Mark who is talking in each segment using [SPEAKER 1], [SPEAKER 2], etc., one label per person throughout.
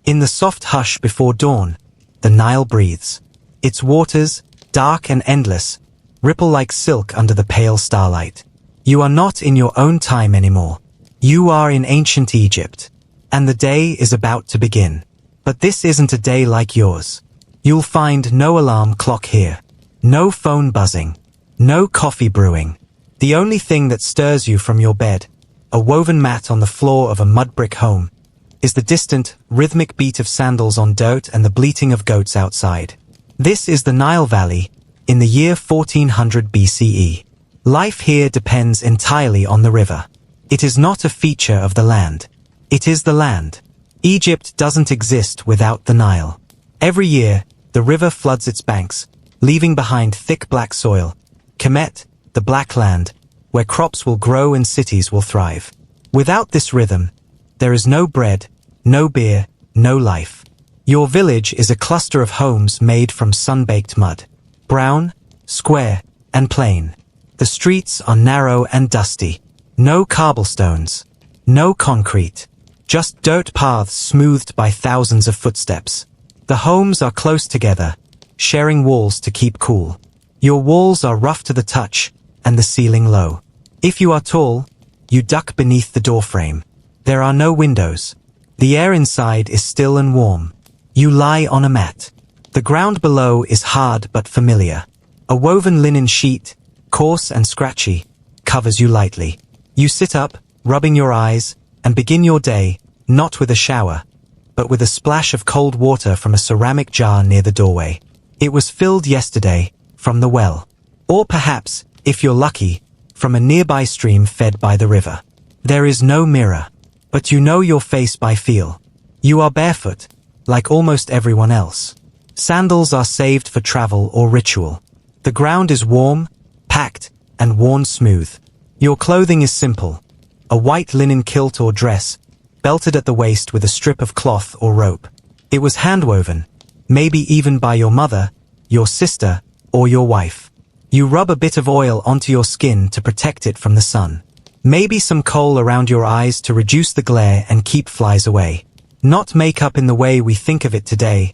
[SPEAKER 1] In the soft hush before dawn, the Nile breathes. Its waters, dark and endless, ripple like silk under the pale starlight. You are not in your own time anymore. You are in ancient Egypt. And the day is about to begin. But this isn't a day like yours. You'll find no alarm clock here. No phone buzzing. No coffee brewing. The only thing that stirs you from your bed, a woven mat on the floor of a mud brick home, is the distant, rhythmic beat of sandals on dirt and the bleating of goats outside. This is the Nile Valley, in the year 1400 BCE. Life here depends entirely on the river. It is not a feature of the land. It is the land. Egypt doesn't exist without the Nile. Every year, the river floods its banks, leaving behind thick black soil, Kemet, the black land, where crops will grow and cities will thrive. Without this rhythm, there is no bread, no beer, no life. Your village is a cluster of homes made from sun-baked mud. Brown, square, and plain. The streets are narrow and dusty. No cobblestones. No concrete. Just dirt paths smoothed by thousands of footsteps. The homes are close together, sharing walls to keep cool. Your walls are rough to the touch, and the ceiling low. If you are tall, you duck beneath the doorframe. There are no windows. The air inside is still and warm. You lie on a mat. The ground below is hard but familiar. A woven linen sheet, coarse and scratchy, covers you lightly. You sit up, rubbing your eyes, and begin your day, not with a shower, but with a splash of cold water from a ceramic jar near the doorway. It was filled yesterday, from the well. Or perhaps, if you're lucky, from a nearby stream fed by the river. There is no mirror, but you know your face by feel. You are barefoot, like almost everyone else. Sandals are saved for travel or ritual. The ground is warm, packed, and worn smooth. Your clothing is simple. A white linen kilt or dress, belted at the waist with a strip of cloth or rope. It was handwoven, maybe even by your mother, your sister, or your wife. You rub a bit of oil onto your skin to protect it from the sun. Maybe some kohl around your eyes to reduce the glare and keep flies away. Not makeup in the way we think of it today,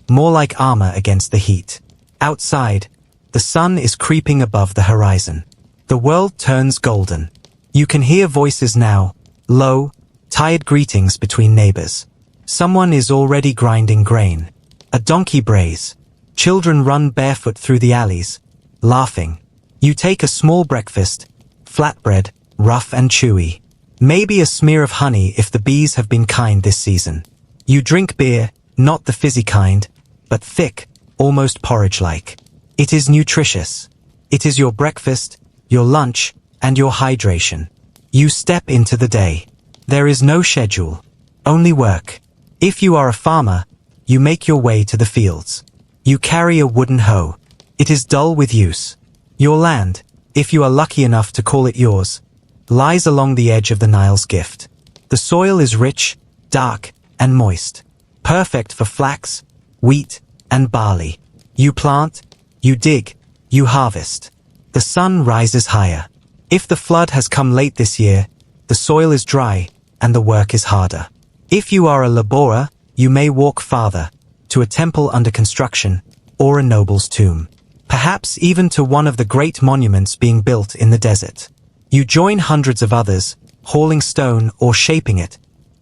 [SPEAKER 1] more like armor against the heat. Outside, the sun is creeping above the horizon. The world turns golden. You can hear voices now, low, tired greetings between neighbors. Someone is already grinding grain. A donkey brays. Children run barefoot through the alleys, laughing. You take a small breakfast, flatbread, rough and chewy. Maybe a smear of honey if the bees have been kind this season. You drink beer, not the fizzy kind, but thick, almost porridge-like. It is nutritious. It is your breakfast, your lunch, and your hydration. You step into the day. There is no schedule, only work. If you are a farmer, you make your way to the fields. You carry a wooden hoe. It is dull with use. Your land, if you are lucky enough to call it yours, lies along the edge of the Nile's gift. The soil is rich, dark, and moist. Perfect for flax, wheat, and barley. You plant, you dig, you harvest. The sun rises higher. If the flood has come late this year, the soil is dry, and the work is harder. If you are a laborer, you may walk farther, to a temple under construction, or a noble's tomb. Perhaps even to one of the great monuments being built in the desert. You join hundreds of others, hauling stone or shaping it,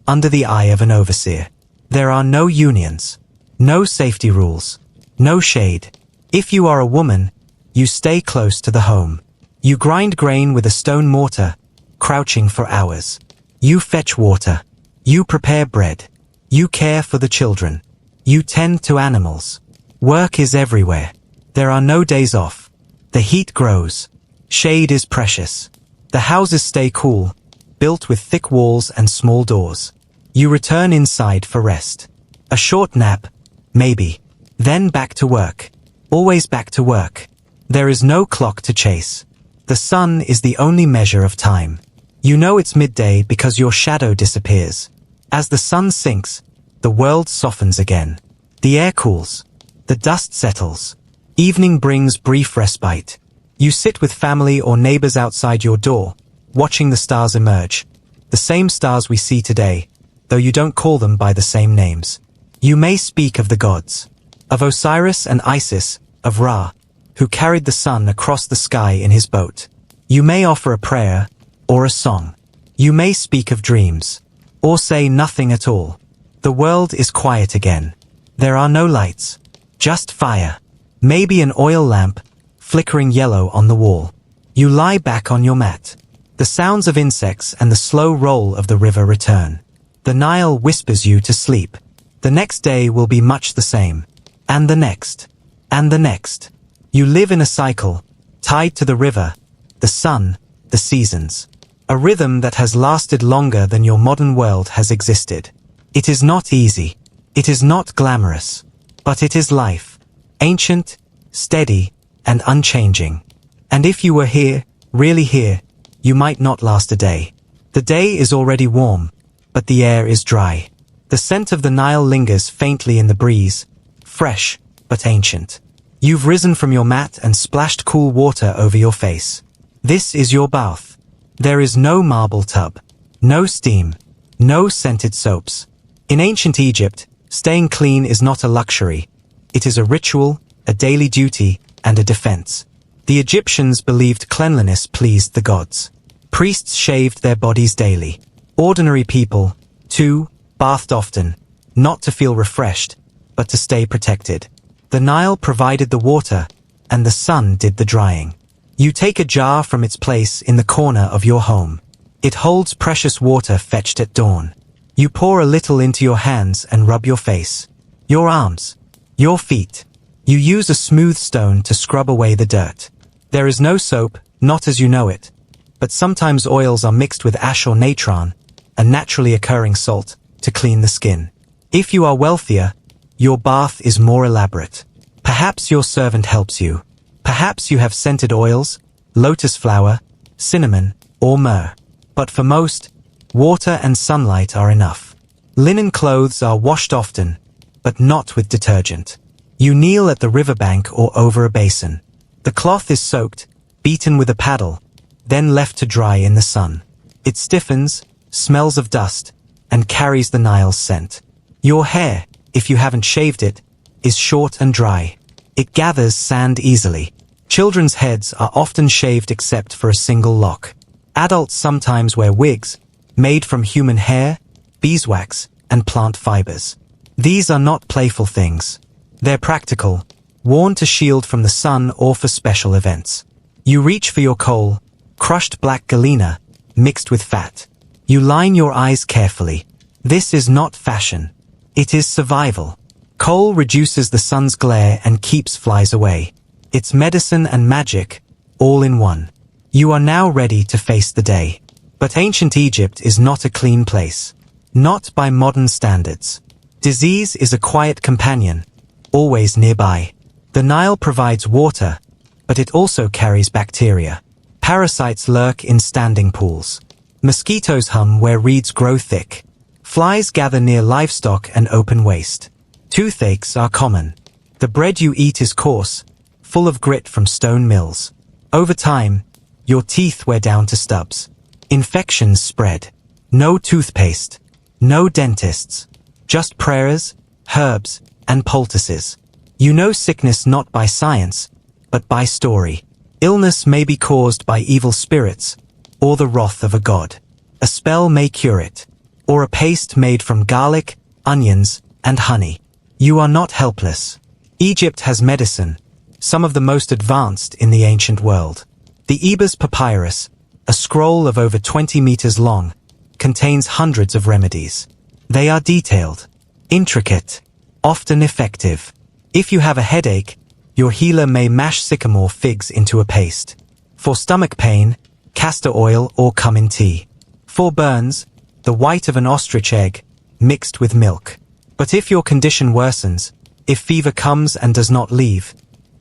[SPEAKER 1] under the eye of an overseer. There are no unions, no safety rules, no shade. If you are a woman, you stay close to the home. You grind grain with a stone mortar, crouching for hours. You fetch water. You prepare bread. You care for the children. You tend to animals. Work is everywhere. There are no days off. The heat grows. Shade is precious. The houses stay cool, built with thick walls and small doors. You return inside for rest. A short nap, maybe. Then back to work. Always back to work. There is no clock to chase. The sun is the only measure of time. You know it's midday because your shadow disappears. As the sun sinks, the world softens again. The air cools. The dust settles. Evening brings brief respite. You sit with family or neighbors outside your door, watching the stars emerge. The same stars we see today, though you don't call them by the same names. You may speak of the gods, of Osiris and Isis, of Ra, who carried the sun across the sky in his boat. You may offer a prayer, or a song. You may speak of dreams, or say nothing at all. The world is quiet again. There are no lights, just fire. Maybe an oil lamp, flickering yellow on the wall. You lie back on your mat. The sounds of insects and the slow roll of the river return. The Nile whispers you to sleep. The next day will be much the same. And the next. And the next. You live in a cycle, tied to the river, the sun, the seasons. A rhythm that has lasted longer than your modern world has existed. It is not easy. It is not glamorous. But it is life. Ancient, steady, and unchanging. And if you were here, really here, you might not last a day. The day is already warm, but the air is dry. The scent of the Nile lingers faintly in the breeze, fresh, but ancient. You've risen from your mat and splashed cool water over your face. This is your bath. There is no marble tub, no steam, no scented soaps. In ancient Egypt, staying clean is not a luxury. It is a ritual, a daily duty, and a defense. The Egyptians believed cleanliness pleased the gods. Priests shaved their bodies daily. Ordinary people, too, bathed often, not to feel refreshed, but to stay protected. The Nile provided the water, and the sun did the drying. You take a jar from its place in the corner of your home. It holds precious water fetched at dawn. You pour a little into your hands and rub your face, your arms, your feet. You use a smooth stone to scrub away the dirt. There is no soap, not as you know it, but sometimes oils are mixed with ash or natron, a naturally occurring salt, to clean the skin. If you are wealthier, your bath is more elaborate. Perhaps your servant helps you. Perhaps you have scented oils, lotus flower, cinnamon, or myrrh. But for most, water and sunlight are enough. Linen clothes are washed often, but not with detergent. You kneel at the riverbank or over a basin. The cloth is soaked, beaten with a paddle, then left to dry in the sun. It stiffens, smells of dust, and carries the Nile's scent. Your hair, if you haven't shaved it, is short and dry. It gathers sand easily. Children's heads are often shaved except for a single lock. Adults sometimes wear wigs, made from human hair, beeswax, and plant fibers. These are not playful things. They're practical, worn to shield from the sun or for special events. You reach for your coal, crushed black galena, mixed with fat. You line your eyes carefully. This is not fashion. It is survival. Coal reduces the sun's glare and keeps flies away. It's medicine and magic, all in one. You are now ready to face the day. But ancient Egypt is not a clean place. Not by modern standards. Disease is a quiet companion, always nearby. The Nile provides water, but it also carries bacteria. Parasites lurk in standing pools. Mosquitoes hum where reeds grow thick. Flies gather near livestock and open waste. Toothaches are common. The bread you eat is coarse, full of grit from stone mills. Over time, your teeth wear down to stubs. Infections spread. No toothpaste. No dentists. Just prayers, herbs, and poultices. You know sickness not by science, but by story. Illness may be caused by evil spirits, or the wrath of a god. A spell may cure it, or a paste made from garlic, onions, and honey. You are not helpless. Egypt has medicine, some of the most advanced in the ancient world. The Ebers Papyrus, a scroll of over 20 meters long, contains hundreds of remedies. They are detailed, intricate, often effective. If you have a headache, your healer may mash sycamore figs into a paste. For stomach pain, castor oil or cumin tea. For burns, the white of an ostrich egg, mixed with milk. But if your condition worsens, if fever comes and does not leave,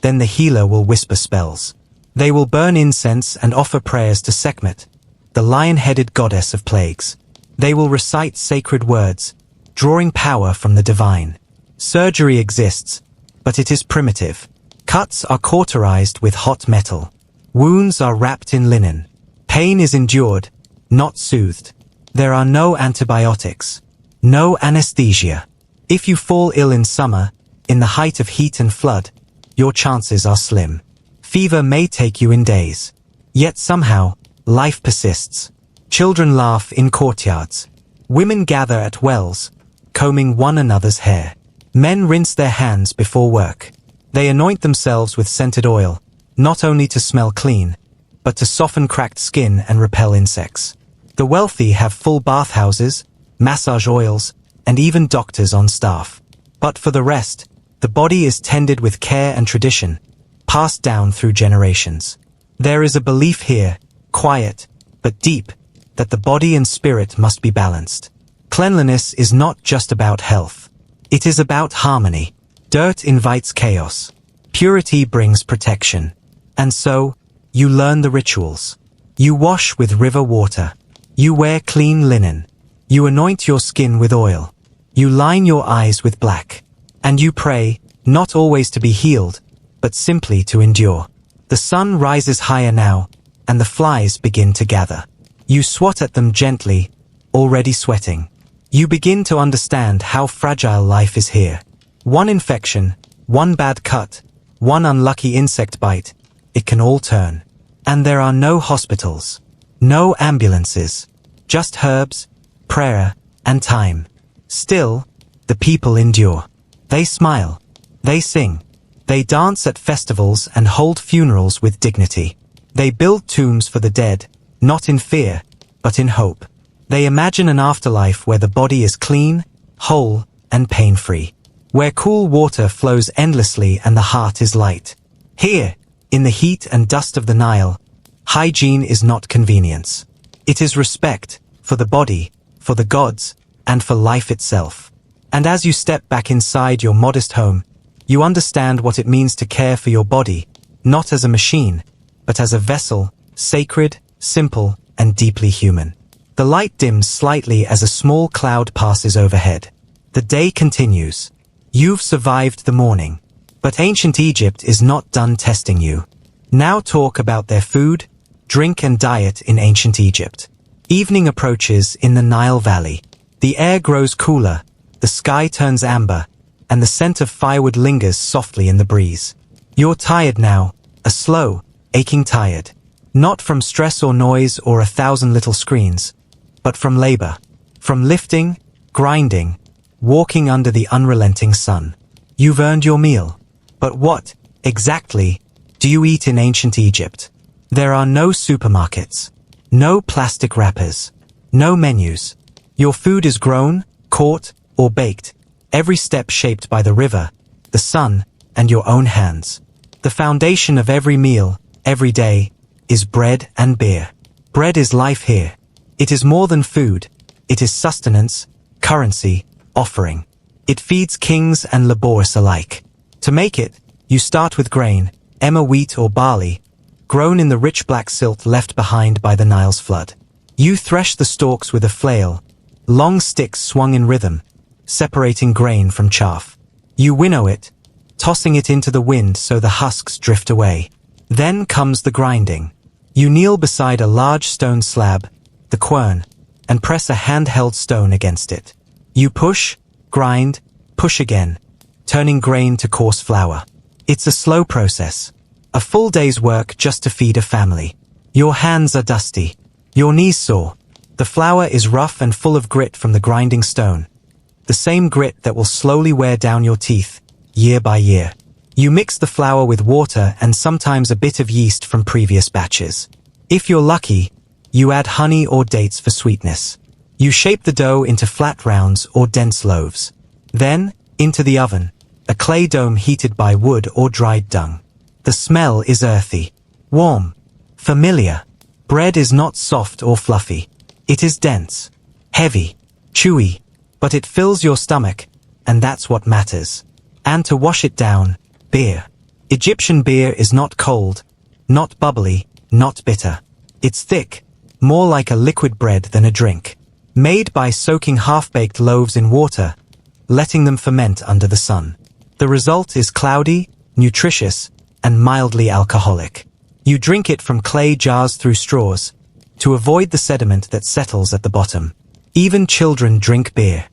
[SPEAKER 1] then the healer will whisper spells. They will burn incense and offer prayers to Sekhmet, the lion-headed goddess of plagues. They will recite sacred words, drawing power from the divine. Surgery exists, but it is primitive. Cuts are cauterized with hot metal. Wounds are wrapped in linen. Pain is endured, not soothed. There are no antibiotics, no anesthesia. If you fall ill in summer, in the height of heat and flood, your chances are slim. Fever may take you in days. Yet somehow, life persists. Children laugh in courtyards. Women gather at wells, combing one another's hair. Men rinse their hands before work. They anoint themselves with scented oil, not only to smell clean, but to soften cracked skin and repel insects. The wealthy have full bathhouses, massage oils, and even doctors on staff. But for the rest, the body is tended with care and tradition, passed down through generations. There is a belief here, quiet, but deep, that the body and spirit must be balanced. Cleanliness is not just about health. It is about harmony. Dirt invites chaos. Purity brings protection. And so, you learn the rituals. You wash with river water. You wear clean linen. You anoint your skin with oil. You line your eyes with black. And you pray, not always to be healed, but simply to endure. The sun rises higher now, and the flies begin to gather. You swat at them gently, already sweating. You begin to understand how fragile life is here. One infection, one bad cut, one unlucky insect bite, it can all turn. And there are no hospitals, no ambulances, just herbs, prayer, and time. Still, the people endure. They smile. They sing. They dance at festivals and hold funerals with dignity. They build tombs for the dead, not in fear, but in hope. They imagine an afterlife where the body is clean, whole, and pain-free. Where cool water flows endlessly and the heart is light. Here, in the heat and dust of the Nile, hygiene is not convenience. It is respect for the body, for the gods, and for life itself. And as you step back inside your modest home, you understand what it means to care for your body, not as a machine, but as a vessel, sacred, simple, and deeply human. The light dims slightly as a small cloud passes overhead. The day continues. You've survived the morning. But ancient Egypt is not done testing you. Now talk about their food, drink and diet in ancient Egypt. Evening approaches in the Nile Valley. The air grows cooler, the sky turns amber, and the scent of firewood lingers softly in the breeze. You're tired now, a slow, aching tired. Not from stress or noise or 1,000 little screens, but from labor. From lifting, grinding, walking under the unrelenting sun. You've earned your meal. But what, exactly, do you eat in ancient Egypt? There are no supermarkets, no plastic wrappers, no menus. Your food is grown, caught, or baked, every step shaped by the river, the sun, and your own hands. The foundation of every meal, every day, is bread and beer. Bread is life here. It is more than food. It is sustenance, currency, offering. It feeds kings and laborious alike. To make it, you start with grain, emmer wheat or barley, grown in the rich black silt left behind by the Nile's flood. You thresh the stalks with a flail, long sticks swung in rhythm, separating grain from chaff. You winnow it, tossing it into the wind so the husks drift away. Then comes the grinding. You kneel beside a large stone slab, the quern, and press a handheld stone against it. You push, grind, push again, turning grain to coarse flour. It's a slow process, a full day's work just to feed a family. Your hands are dusty, your knees sore. The flour is rough and full of grit from the grinding stone, the same grit that will slowly wear down your teeth, year by year. You mix the flour with water and sometimes a bit of yeast from previous batches. If you're lucky, you add honey or dates for sweetness. You shape the dough into flat rounds or dense loaves. Then, into the oven, a clay dome heated by wood or dried dung. The smell is earthy, warm, familiar. Bread is not soft or fluffy. It is dense, heavy, chewy, but it fills your stomach, and that's what matters. And to wash it down, beer. Egyptian beer is not cold, not bubbly, not bitter. It's thick, more like a liquid bread than a drink. Made by soaking half-baked loaves in water, letting them ferment under the sun. The result is cloudy, nutritious, and mildly alcoholic. You drink it from clay jars through straws, to avoid the sediment that settles at the bottom. Even children drink beer.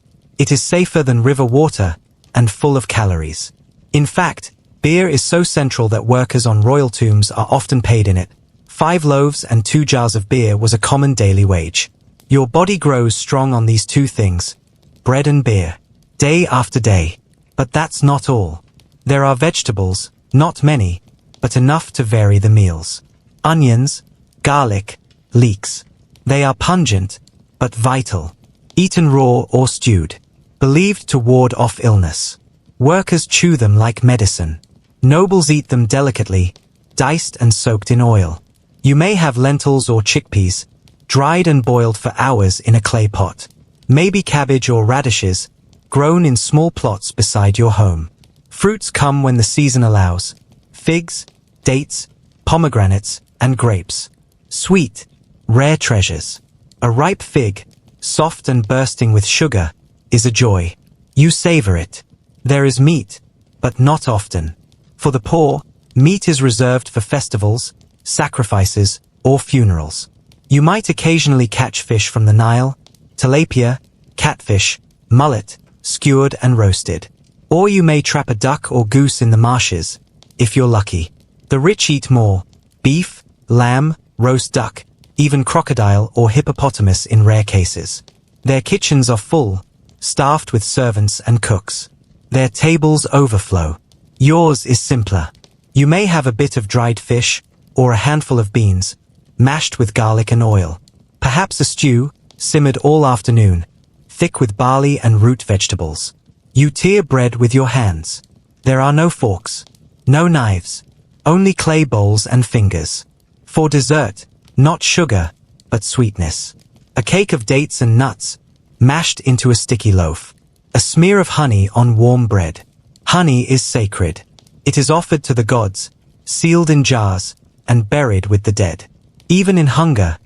[SPEAKER 1] It is safer than river water and full of calories. In fact, beer is so central that workers on royal tombs are often paid in it. 5 loaves and 2 jars of beer was a common daily wage. Your body grows strong on these 2 things, bread and beer, day after day. But that's not all. There are vegetables, not many, but enough to vary the meals. Onions, garlic, leeks. They are pungent, but vital. Eaten raw or stewed. Believed to ward off illness. Workers chew them like medicine. Nobles eat them delicately, diced and soaked in oil. You may have lentils or chickpeas, dried and boiled for hours in a clay pot. Maybe cabbage or radishes, grown in small plots beside your home. Fruits come when the season allows. Figs, dates, pomegranates, and grapes. Sweet, rare treasures. A ripe fig, soft and bursting with sugar, is a joy. You savor it. There is meat, but not often. For the poor, meat is reserved for festivals, sacrifices, or funerals. You might occasionally catch fish from the Nile, tilapia, catfish, mullet, skewered and roasted. Or you may trap a duck or goose in the marshes, if you're lucky. The rich eat more: beef, lamb, roast duck, even crocodile or hippopotamus in rare cases. Their kitchens are full, staffed with servants and cooks. Their tables overflow. Yours is simpler. You may have a bit of dried fish, or a handful of beans, mashed with garlic and oil. Perhaps a stew, simmered all afternoon, thick with barley and root vegetables. You tear bread with your hands. There are no forks, no knives, only clay bowls and fingers. For dessert, not sugar, but sweetness. A cake of dates and nuts, mashed into a sticky loaf. A smear of honey on warm bread. Honey is sacred. It is offered to the gods, sealed in jars, and buried with the dead. Even in hunger,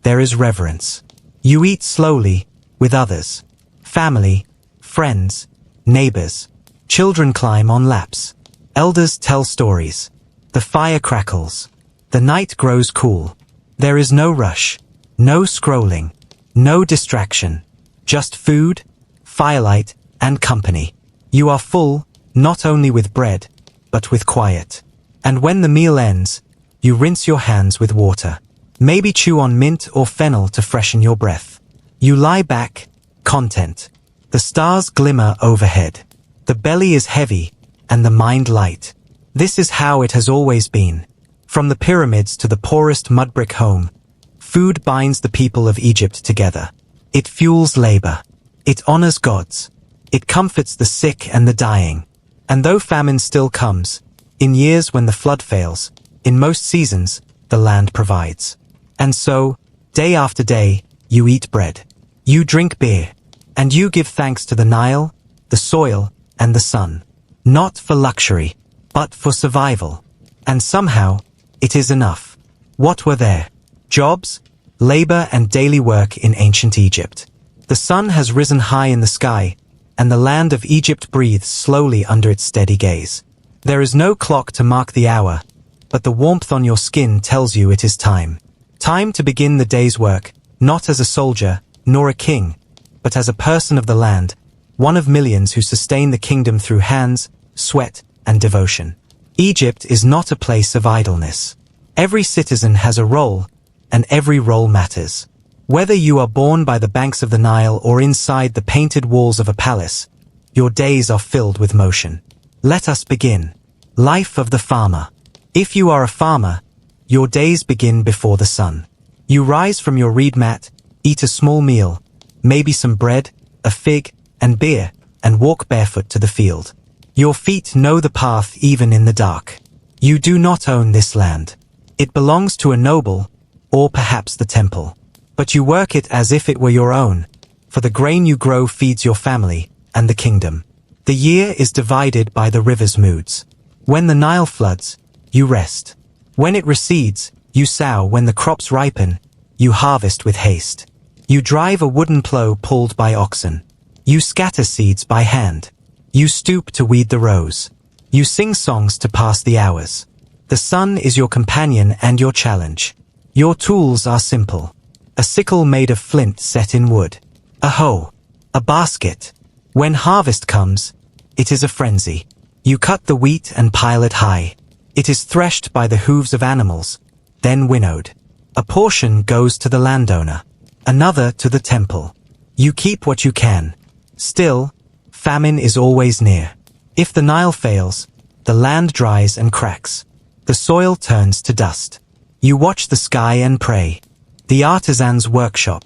[SPEAKER 1] there is reverence. You eat slowly, with others. Family, friends, neighbors. Children climb on laps. Elders tell stories. The fire crackles. The night grows cool. There is no rush, no scrolling, no distraction. Just food, firelight, and company. You are full, not only with bread, but with quiet. And when the meal ends, you rinse your hands with water. Maybe chew on mint or fennel to freshen your breath. You lie back, content. The stars glimmer overhead. The belly is heavy, and the mind light. This is how it has always been. From the pyramids to the poorest mud-brick home, food binds the people of Egypt together. It fuels labor. It honors gods. It comforts the sick and the dying. And though famine still comes, in years when the flood fails, in most seasons, the land provides. And so, day after day, you eat bread. You drink beer. And you give thanks to the Nile, the soil, and the sun. Not for luxury, but for survival. And somehow, it is enough. What were there? Jobs, labor, and daily work in ancient Egypt. The sun has risen high in the sky, and the land of Egypt breathes slowly under its steady gaze. There is no clock to mark the hour, but the warmth on your skin tells you it is time. Time to begin the day's work, not as a soldier, nor a king, but as a person of the land, one of millions who sustain the kingdom through hands, sweat, and devotion. Egypt is not a place of idleness. Every citizen has a role, and every role matters. Whether you are born by the banks of the Nile or inside the painted walls of a palace, your days are filled with motion. Let us begin. Life of the farmer. If you are a farmer, your days begin before the sun. You rise from your reed mat, eat a small meal, maybe some bread, a fig, and beer, and walk barefoot to the field. Your feet know the path even in the dark. You do not own this land. It belongs to a noble, or perhaps the temple. But you work it as if it were your own, for the grain you grow feeds your family and the kingdom. The year is divided by the river's moods. When the Nile floods, you rest. When it recedes, you sow. When the crops ripen, you harvest with haste. You drive a wooden plough pulled by oxen. You scatter seeds by hand. You stoop to weed the rows. You sing songs to pass the hours. The sun is your companion and your challenge. Your tools are simple. A sickle made of flint set in wood. A hoe. A basket. When harvest comes, it is a frenzy. You cut the wheat and pile it high. It is threshed by the hooves of animals, then winnowed. A portion goes to the landowner, another to the temple. You keep what you can. Still, famine is always near. If the Nile fails, the land dries and cracks. The soil turns to dust. You watch the sky and pray. The artisan's workshop.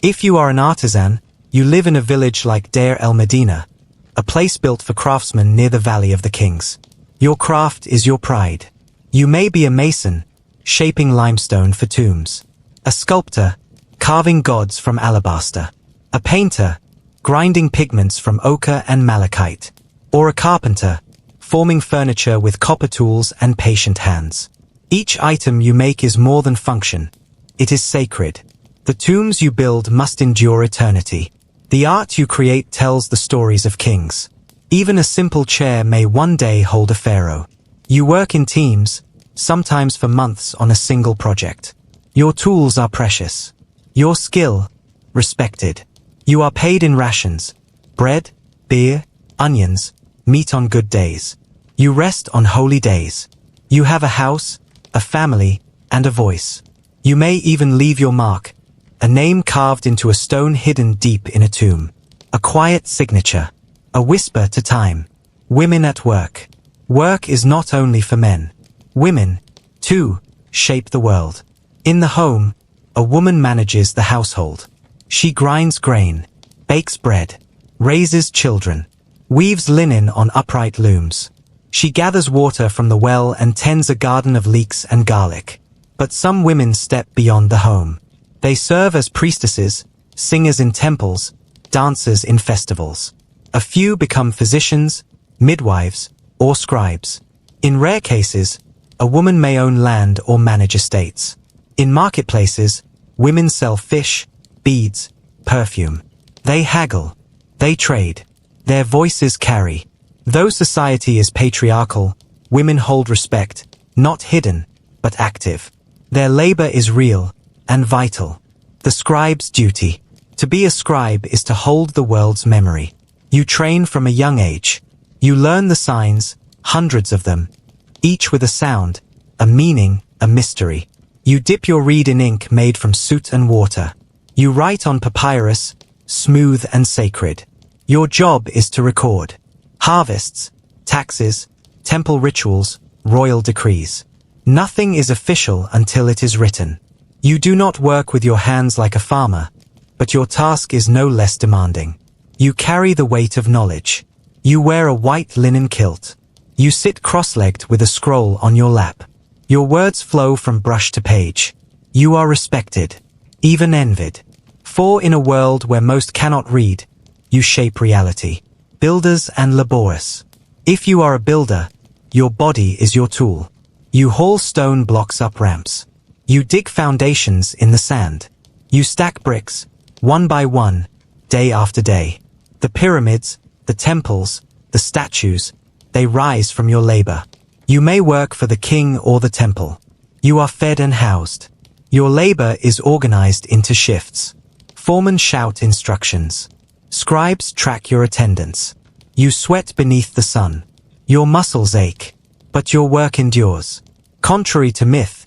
[SPEAKER 1] If you are an artisan, you live in a village like Deir el Medina, a place built for craftsmen near the Valley of the Kings. Your craft is your pride. You may be a mason, shaping limestone for tombs. A sculptor, carving gods from alabaster. A painter, grinding pigments from ochre and malachite. Or a carpenter, forming furniture with copper tools and patient hands. Each item you make is more than function. It is sacred. The tombs you build must endure eternity. The art you create tells the stories of kings. Even a simple chair may one day hold a pharaoh. You work in teams, sometimes for months on a single project. Your tools are precious. Your skill, respected. You are paid in rations, bread, beer, onions, meat on good days. You rest on holy days. You have a house, a family, and a voice. You may even leave your mark, a name carved into a stone hidden deep in a tomb. A quiet signature, a whisper to time. Women at work. Work is not only for men. Women, too, shape the world. In the home, a woman manages the household. She grinds grain, bakes bread, raises children, weaves linen on upright looms. She gathers water from the well and tends a garden of leeks and garlic. But some women step beyond the home. They serve as priestesses, singers in temples, dancers in festivals. A few become physicians, midwives, or scribes. In rare cases, a woman may own land or manage estates. In marketplaces, women sell fish, beads, perfume. They haggle. They trade. Their voices carry. Though society is patriarchal, women hold respect, not hidden, but active. Their labor is real and vital. The scribe's duty. To be a scribe is to hold the world's memory. You train from a young age. You learn the signs, hundreds of them, each with a sound, a meaning, a mystery. You dip your reed in ink made from soot and water. You write on papyrus, smooth and sacred. Your job is to record harvests, taxes, temple rituals, royal decrees. Nothing is official until it is written. You do not work with your hands like a farmer, but your task is no less demanding. You carry the weight of knowledge. You wear a white linen kilt. You sit cross-legged with a scroll on your lap. Your words flow from brush to page. You are respected, even envied. For in a world where most cannot read, you shape reality. Builders and laborious. If you are a builder, your body is your tool. You haul stone blocks up ramps. You dig foundations in the sand. You stack bricks, one by one, day after day. The pyramids, the temples, the statues, they rise from your labor. You may work for the king or the temple. You are fed and housed. Your labor is organized into shifts. Foremen shout instructions. Scribes track your attendance. You sweat beneath the sun. Your muscles ache, but your work endures. Contrary to myth,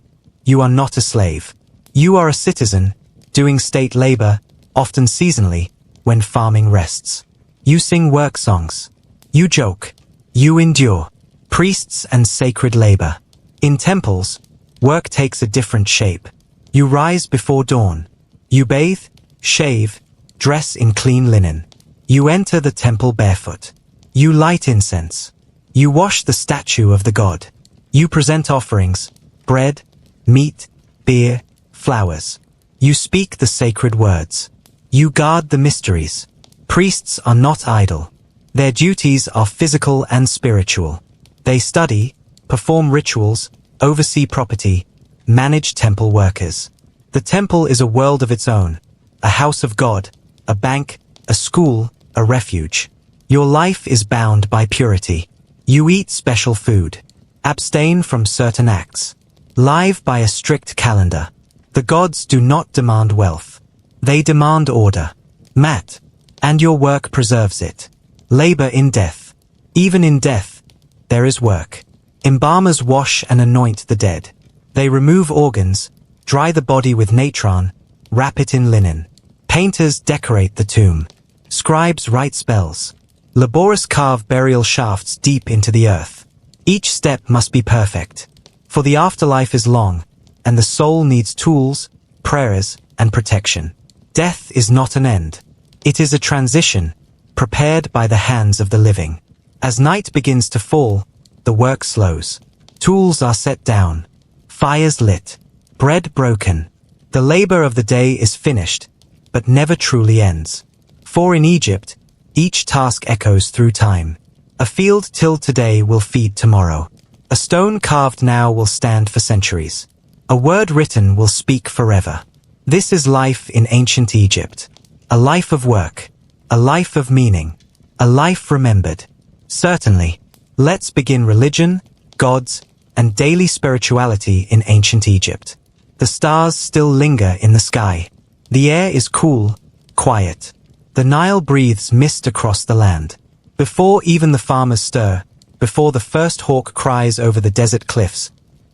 [SPEAKER 1] you are not a slave. You are a citizen, doing state labor, often seasonally, when farming rests. You sing work songs. You joke. You endure. Priests and sacred labor. In temples, work takes a different shape. You rise before dawn. You bathe, shave, dress in clean linen. You enter the temple barefoot. You light incense. You wash the statue of the god. You present offerings, bread, meat, beer, flowers. You speak the sacred words. You guard the mysteries. Priests are not idle. Their duties are physical and spiritual. They study, perform rituals, oversee property, manage temple workers. The temple is a world of its own, a house of God, a bank, a school, a refuge. Your life is bound by purity. You eat special food. Abstain from certain acts. Live by a strict calendar. The gods do not demand wealth. They demand order. Mat. And your work preserves it. labor in death. Even in death, there is work. Embalmers wash and anoint the dead. They remove organs, dry the body with natron, wrap it in linen. Painters decorate the tomb. Scribes write spells. Laborers carve burial shafts deep into the earth. Each step must be perfect. For the afterlife is long, and the soul needs tools, prayers, and protection. Death is not an end. It is a transition, prepared by the hands of the living. As night begins to fall, the work slows. Tools are set down. Fires lit. Bread broken. The labor of the day is finished, but never truly ends. For in Egypt, each task echoes through time. A field tilled today will feed tomorrow. A stone carved now will stand for centuries. A word written will speak forever. This is life in ancient Egypt. A life of work. A life of meaning. A life remembered. Certainly. Let's begin religion, gods, and daily spirituality in ancient Egypt. The stars still linger in the sky. The air is cool, quiet. The Nile breathes mist across the land. Before even the farmers stir, before the first hawk cries over the desert cliffs,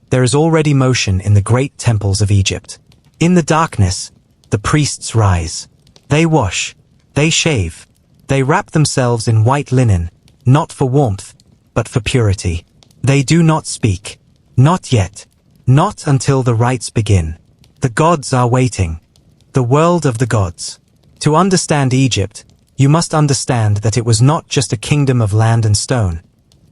[SPEAKER 1] there is already motion in the great temples of Egypt. In the darkness, the priests rise. They wash. They shave. They wrap themselves in white linen, not for warmth, but for purity. They do not speak. Not yet. Not until the rites begin. The gods are waiting. The world of the gods. To understand Egypt, you must understand that it was not just a kingdom of land and stone.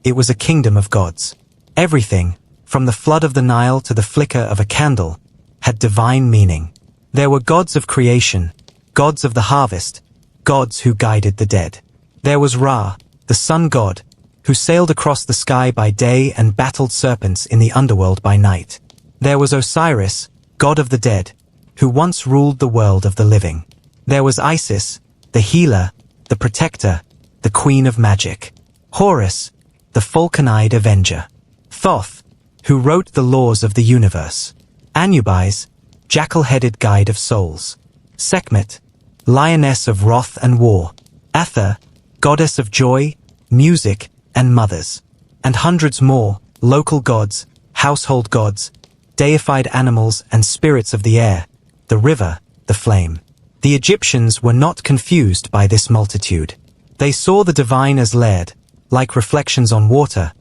[SPEAKER 1] It was a kingdom of gods. Everything, from the flood of the Nile to the flicker of a candle, had divine meaning. There were gods of creation, gods of the harvest, gods who guided the dead. There was Ra, the sun god, who sailed across the sky by day and battled serpents in the underworld by night. There was Osiris, god of the dead, who once ruled the world of the living. There was Isis, the healer, the protector, the queen of magic. Horus, the falcon-eyed avenger. Thoth, who wrote the laws of the universe. Anubis, jackal-headed guide of souls. Sekhmet, lioness of wrath and war. Atha, goddess of joy, music, and mothers. And hundreds more, local gods, household gods, deified animals and spirits of the air, the river, the flame. The Egyptians were not confused by this multitude. They saw the divine as layered, like reflections on water,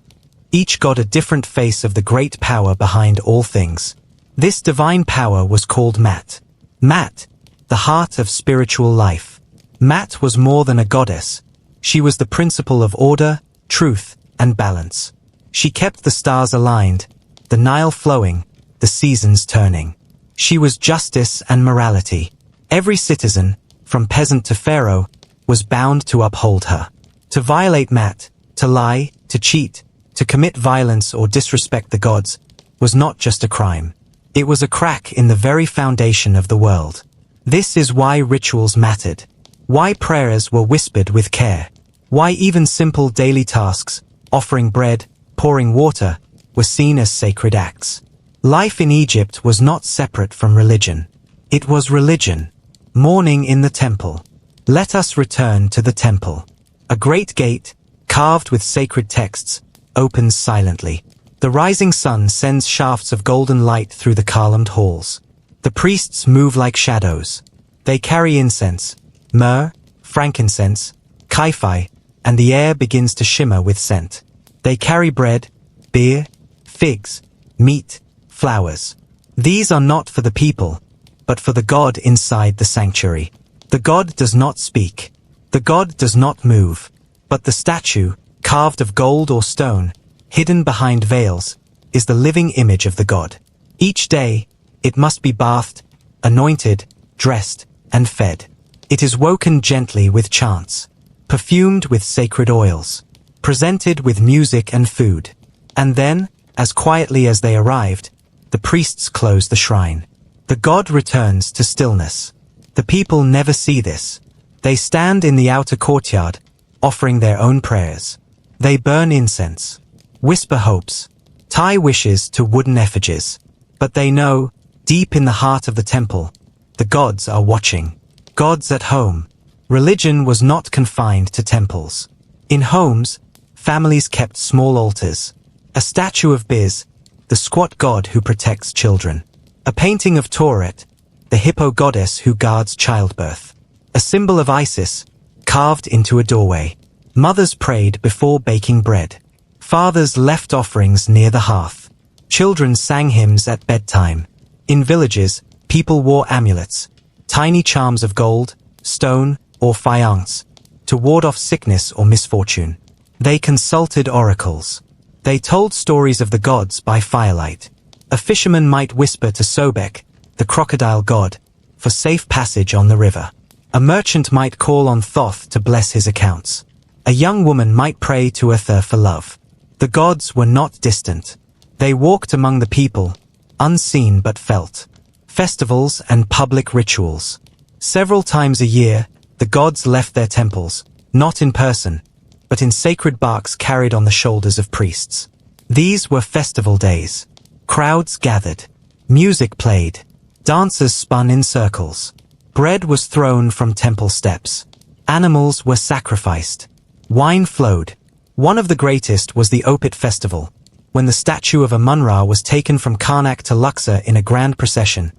[SPEAKER 1] each god a different face of the great power behind all things. This divine power was called Mat. Mat, the heart of spiritual life. Mat was more than a goddess. She was the principle of order, truth, and balance. She kept the stars aligned, the Nile flowing, the seasons turning. She was justice and morality. Every citizen, from peasant to pharaoh, was bound to uphold her. To violate Mat, to lie, to cheat, to commit violence or disrespect the gods, was not just a crime. It was a crack in the very foundation of the world. This is why rituals mattered. Why prayers were whispered with care. Why even simple daily tasks, offering bread, pouring water, were seen as sacred acts. Life in Egypt was not separate from religion. It was religion. Mourning in the temple. Let us return to the temple. A great gate, carved with sacred texts, opens silently. The rising sun sends shafts of golden light through the columned halls. The priests move like shadows. They carry incense, myrrh, frankincense, kaifi, and the air begins to shimmer with scent. They carry bread, beer, figs, meat, flowers. These are not for the people, but for the God inside the sanctuary. The God does not speak. The God does not move. But the statue, carved of gold or stone, hidden behind veils, is the living image of the God. Each day, it must be bathed, anointed, dressed, and fed. It is woken gently with chants, perfumed with sacred oils, presented with music and food. And then, as quietly as they arrived, the priests close the shrine. The God returns to stillness. The people never see this. They stand in the outer courtyard, offering their own prayers. They burn incense, whisper hopes, tie wishes to wooden effigies. But they know, deep in the heart of the temple, the gods are watching. Gods at home. Religion was not confined to temples. In homes, families kept small altars. A statue of Biz, the squat god who protects children. A painting of Tauret, the hippo goddess who guards childbirth. A symbol of Isis, carved into a doorway. Mothers prayed before baking bread. Fathers left offerings near the hearth. Children sang hymns at bedtime. In villages, people wore amulets, tiny charms of gold, stone, or faience, to ward off sickness or misfortune. They consulted oracles. They told stories of the gods by firelight. A fisherman might whisper to Sobek, the crocodile god, for safe passage on the river. A merchant might call on Thoth to bless his accounts. A young woman might pray to Uther for love. The gods were not distant. They walked among the people, unseen but felt. Festivals and public rituals. Several times a year, the gods left their temples, not in person, but in sacred barks carried on the shoulders of priests. These were festival days. Crowds gathered. Music played. Dancers spun in circles. Bread was thrown from temple steps. Animals were sacrificed. Wine flowed. One of the greatest was the Opit festival, when the statue of Amun-Ra was taken from Karnak to Luxor in a grand procession,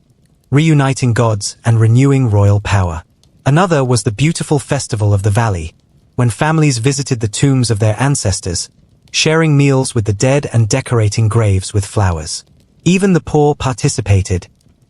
[SPEAKER 1] reuniting gods and renewing royal power. Another was the beautiful festival of the valley, when families visited the tombs of their ancestors, sharing meals with the dead and decorating graves with flowers. Even the poor participated,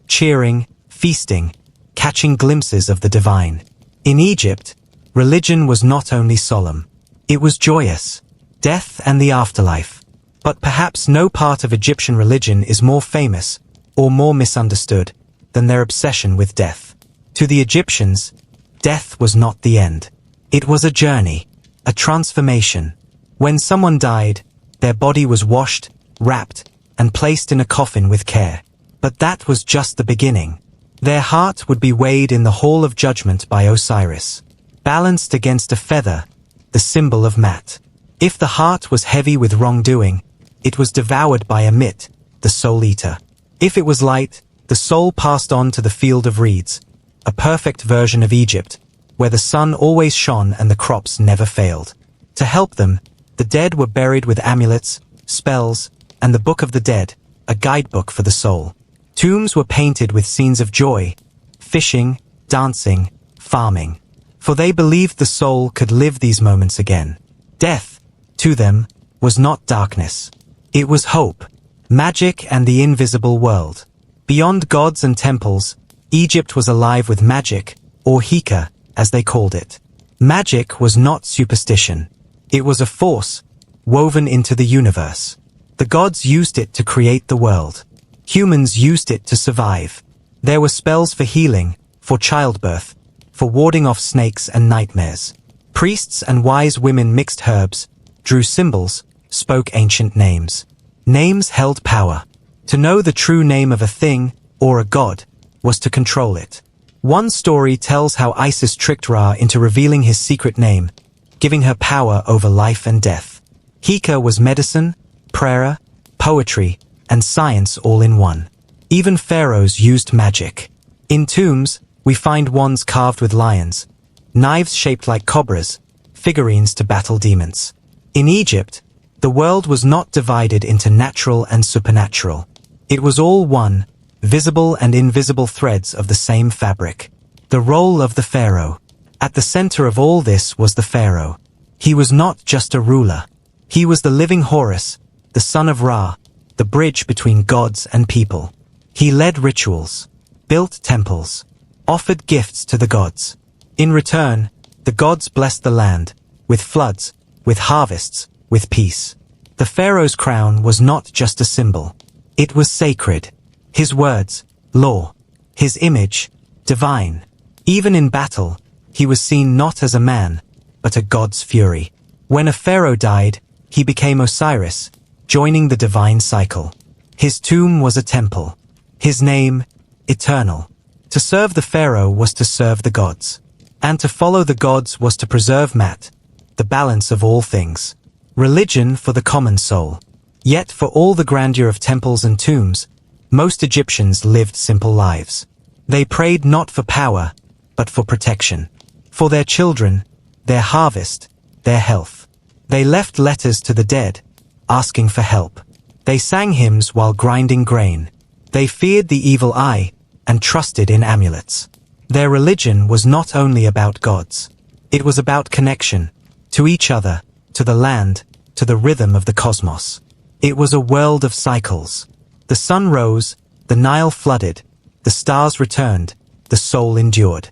[SPEAKER 1] cheering, feasting, catching glimpses of the divine. In Egypt, religion was not only solemn, it was joyous. Death and the afterlife. But perhaps no part of Egyptian religion is more famous, or more misunderstood, than their obsession with death. To the Egyptians, death was not the end. It was a journey, a transformation. When someone died, their body was washed, wrapped, and placed in a coffin with care. But that was just the beginning. Their heart would be weighed in the hall of judgment by Osiris, balanced against a feather, the symbol of Mat. If the heart was heavy with wrongdoing, it was devoured by Amit, the soul eater. If it was light, the soul passed on to the field of reeds, a perfect version of Egypt, where the sun always shone and the crops never failed. To help them, the dead were buried with amulets, spells, and the Book of the Dead, a guidebook for the soul. Tombs were painted with scenes of joy, fishing, dancing, farming. For they believed the soul could live these moments again. Death, to them, was not darkness. It was hope, magic and the invisible world. Beyond gods and temples, Egypt was alive with magic, or Hika, as they called it. Magic was not superstition. It was a force, woven into the universe. The gods used it to create the world. Humans used it to survive. There were spells for healing, for childbirth, for warding off snakes and nightmares. Priests and wise women mixed herbs, drew symbols, spoke ancient names. Names held power. To know the true name of a thing, or a god, was to control it. One story tells how Isis tricked Ra into revealing his secret name, giving her power over life and death. Hika was medicine, prayer, poetry, and science all in one. Even pharaohs used magic. In tombs, we find wands carved with lions, knives shaped like cobras, figurines to battle demons. In Egypt, the world was not divided into natural and supernatural. It was all one, visible and invisible threads of the same fabric. The role of the pharaoh. At the center of all this was the pharaoh. He was not just a ruler. He was the living Horus, the son of Ra, the bridge between gods and people. He led rituals, built temples, offered gifts to the gods. In return, the gods blessed the land, with floods, with harvests, with peace. The pharaoh's crown was not just a symbol. It was sacred. His words, law. His image, divine. Even in battle, he was seen not as a man, but a god's fury. When a pharaoh died, he became Osiris, joining the divine cycle. His tomb was a temple. His name, eternal. To serve the pharaoh was to serve the gods. And to follow the gods was to preserve Mat, the balance of all things. Religion for the common soul. Yet for all the grandeur of temples and tombs, most Egyptians lived simple lives. They prayed not for power, but for protection. For their children, their harvest, their health. They left letters to the dead, asking for help. They sang hymns while grinding grain. They feared the evil eye and trusted in amulets. Their religion was not only about gods. It was about connection, to each other, to the land, to the rhythm of the cosmos. It was a world of cycles. The sun rose, the Nile flooded, the stars returned, the soul endured.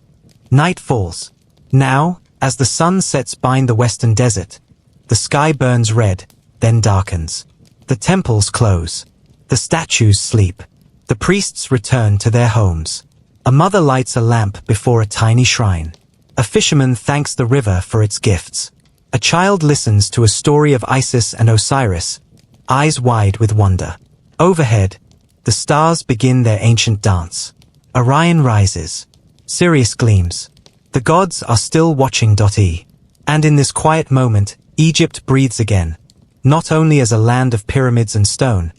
[SPEAKER 1] Night falls. Now, as the sun sets behind the western desert, the sky burns red, then darkens. The temples close. The statues sleep. The priests return to their homes. A mother lights a lamp before a tiny shrine. A fisherman thanks the river for its gifts. A child listens to a story of Isis and Osiris, eyes wide with wonder. Overhead, the stars begin their ancient dance. Orion rises. Sirius gleams. The gods are still watching. And in this quiet moment, Egypt breathes again, not only as a land of pyramids and stone,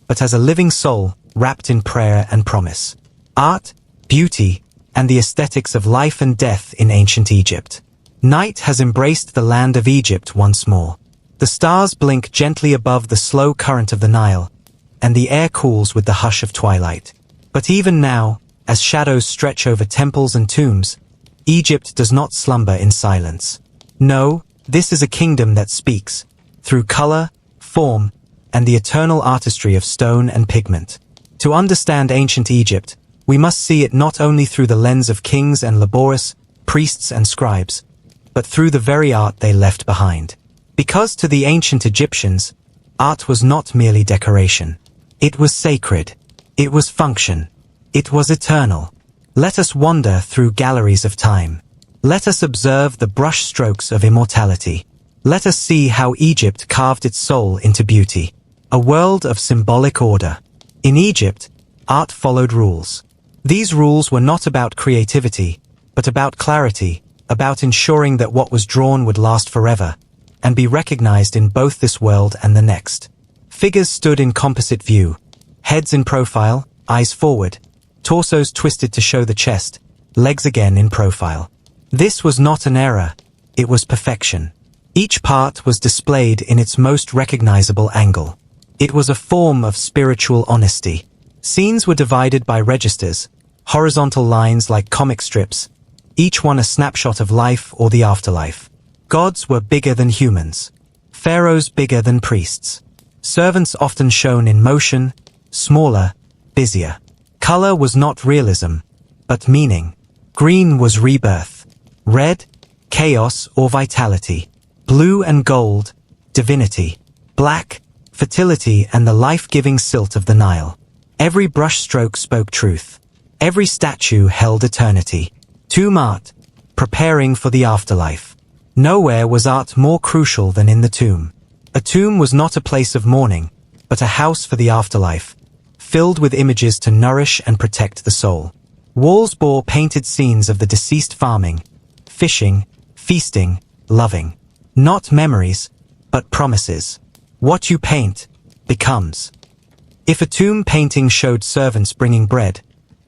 [SPEAKER 1] but as a living soul wrapped in prayer and promise. Art, beauty, and the aesthetics of life and death in ancient Egypt. Night has embraced the land of Egypt once more. The stars blink gently above the slow current of the Nile, and the air cools with the hush of twilight. But even now, as shadows stretch over temples and tombs, Egypt does not slumber in silence. No, this is a kingdom that speaks, through color, form, and the eternal artistry of stone and pigment. To understand ancient Egypt, we must see it not only through the lens of kings and labourers, priests and scribes, but through the very art they left behind. Because to the ancient Egyptians, art was not merely decoration. It was sacred. It was function. It was eternal. Let us wander through galleries of time. Let us observe the brush strokes of immortality. Let us see how Egypt carved its soul into beauty. A world of symbolic order. In Egypt, art followed rules. These rules were not about creativity, but about clarity, about ensuring that what was drawn would last forever, and be recognized in both this world and the next. Figures stood in composite view, heads in profile, eyes forward, torsos twisted to show the chest, legs again in profile. This was not an error, it was perfection. Each part was displayed in its most recognizable angle. It was a form of spiritual honesty. Scenes were divided by registers, horizontal lines like comic strips, each one a snapshot of life or the afterlife. Gods were bigger than humans. Pharaohs bigger than priests. Servants often shown in motion, smaller, busier. Color was not realism, but meaning. Green was rebirth. Red, chaos or vitality. Blue and gold, divinity. Black, fertility and the life-giving silt of the Nile. Every brushstroke spoke truth. Every statue held eternity. Tomb art, preparing for the afterlife. Nowhere was art more crucial than in the tomb. A tomb was not a place of mourning, but a house for the afterlife, filled with images to nourish and protect the soul. Walls bore painted scenes of the deceased farming, fishing, feasting, loving. Not memories, but promises. What you paint becomes. If a tomb painting showed servants bringing bread,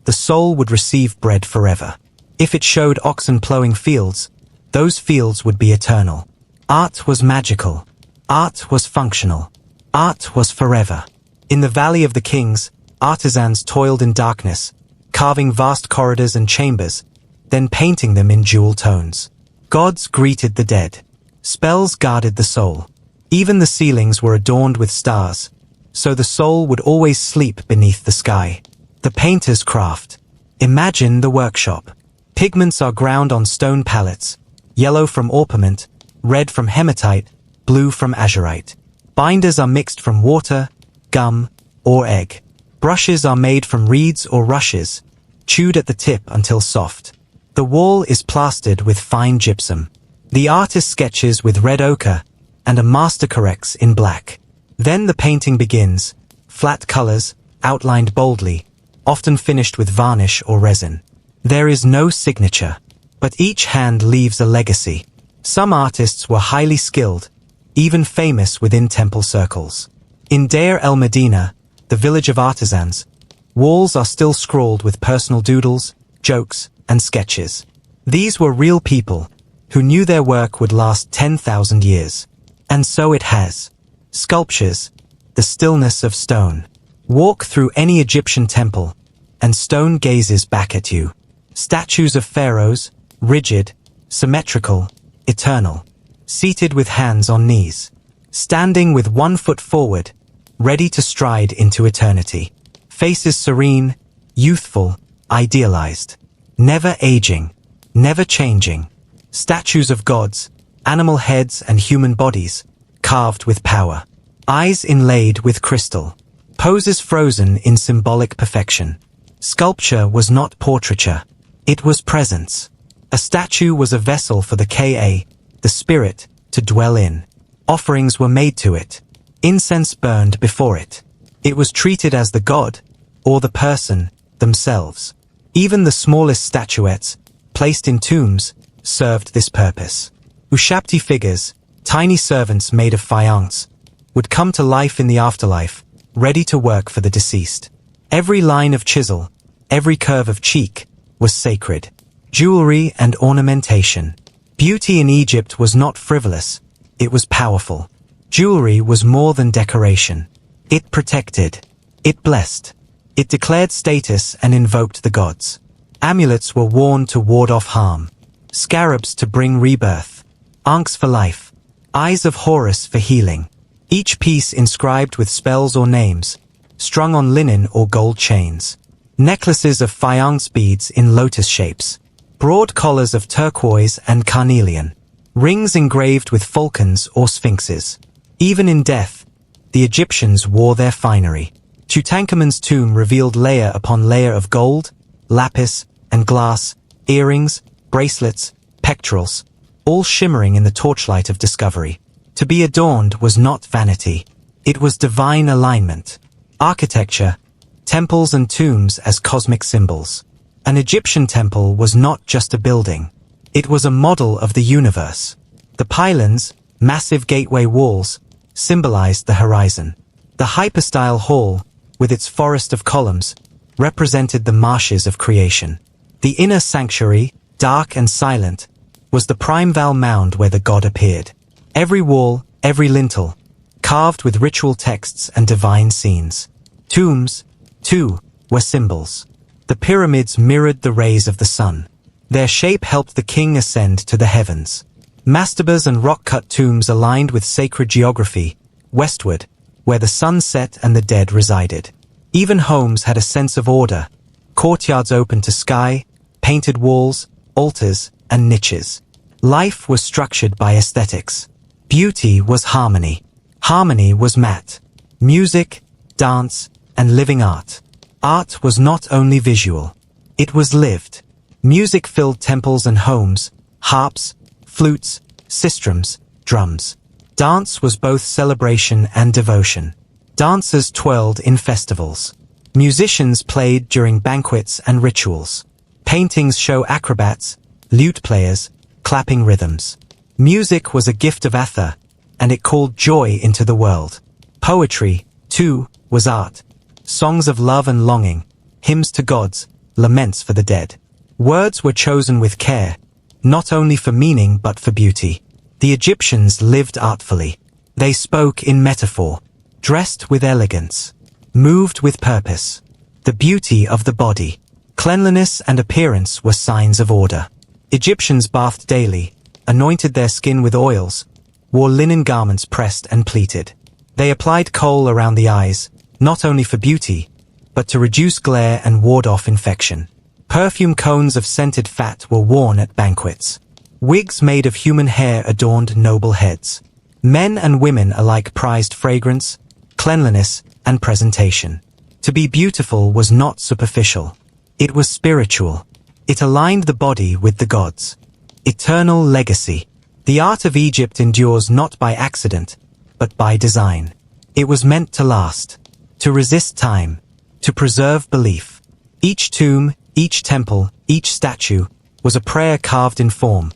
[SPEAKER 1] the soul would receive bread forever. If it showed oxen plowing fields, those fields would be eternal. Art was magical. Art was functional. Art was forever. In the Valley of the Kings, artisans toiled in darkness, carving vast corridors and chambers, then painting them in jewel tones. Gods greeted the dead. Spells guarded the soul. Even the ceilings were adorned with stars, so the soul would always sleep beneath the sky. The painter's craft. Imagine the workshop. Pigments are ground on stone palettes, yellow from orpiment, red from hematite, blue from azurite. Binders are mixed from water, gum, or egg. Brushes are made from reeds or rushes, chewed at the tip until soft. The wall is plastered with fine gypsum. The artist sketches with red ochre, and a master corrects in black. Then the painting begins, flat colors, outlined boldly, often finished with varnish or resin. There is no signature, but each hand leaves a legacy. Some artists were highly skilled, even famous within temple circles. In Deir el-Medina, the village of artisans, walls are still scrawled with personal doodles, jokes, and sketches. These were real people, who knew their work would last 10,000 years. And so it has. Sculptures, the stillness of stone. Walk through any Egyptian temple, and stone gazes back at you. Statues of pharaohs, rigid, symmetrical, eternal. Seated with hands on knees. Standing with one foot forward, ready to stride into eternity. Faces serene, youthful, idealized. Never aging, never changing. Statues of gods, animal heads and human bodies, carved with power. Eyes inlaid with crystal. Poses frozen in symbolic perfection. Sculpture was not portraiture. It was presence. A statue was a vessel for the Ka, the spirit, to dwell in. Offerings were made to it. Incense burned before it. It was treated as the god, or the person, themselves. Even the smallest statuettes, placed in tombs, served this purpose. Ushabti figures, tiny servants made of faience, would come to life in the afterlife, ready to work for the deceased. Every line of chisel, every curve of cheek, was sacred. Jewelry and ornamentation. Beauty in Egypt was not frivolous, it was powerful. Jewelry was more than decoration. It protected. It blessed. It declared status and invoked the gods. Amulets were worn to ward off harm. Scarabs to bring rebirth. Ankhs for life. Eyes of Horus for healing. Each piece inscribed with spells or names, strung on linen or gold chains. Necklaces of faience beads in lotus shapes. Broad collars of turquoise and carnelian. Rings engraved with falcons or sphinxes. Even in death, the Egyptians wore their finery. Tutankhamun's tomb revealed layer upon layer of gold, lapis, and glass, earrings, bracelets, pectorals, all shimmering in the torchlight of discovery. To be adorned was not vanity. It was divine alignment. Architecture, temples and tombs as cosmic symbols. An Egyptian temple was not just a building. It was a model of the universe. The pylons, massive gateway walls, symbolized the horizon. The hypostyle hall, with its forest of columns, represented the marshes of creation. The inner sanctuary, dark and silent, was the primeval mound where the god appeared. Every wall, every lintel, carved with ritual texts and divine scenes. Tombs, too, were symbols. The pyramids mirrored the rays of the sun. Their shape helped the king ascend to the heavens. Mastabas and rock-cut tombs aligned with sacred geography, westward, where the sun set and the dead resided. Even homes had a sense of order, courtyards open to sky, painted walls, altars, and niches. Life was structured by aesthetics. Beauty was harmony. Harmony was matte. Music, dance, and living art. Art was not only visual. It was lived. Music filled temples and homes, harps, flutes, sistrums, drums. Dance was both celebration and devotion. Dancers twirled in festivals. Musicians played during banquets and rituals. Paintings show acrobats, lute players, clapping rhythms. Music was a gift of Atha, and it called joy into the world. Poetry, too, was art. Songs of love and longing, hymns to gods, laments for the dead. Words were chosen with care, not only for meaning but for beauty. The Egyptians lived artfully. They spoke in metaphor, dressed with elegance, moved with purpose. The beauty of the body, cleanliness and appearance were signs of order. Egyptians bathed daily, anointed their skin with oils, wore linen garments pressed and pleated. They applied kohl around the eyes, not only for beauty, but to reduce glare and ward off infection. Perfume cones of scented fat were worn at banquets. Wigs made of human hair adorned noble heads. Men and women alike prized fragrance, cleanliness, and presentation. To be beautiful was not superficial. It was spiritual. It aligned the body with the gods. Eternal legacy. The art of Egypt endures not by accident, but by design. It was meant to last, to resist time, to preserve belief. Each tomb, each temple, each statue was a prayer carved in form,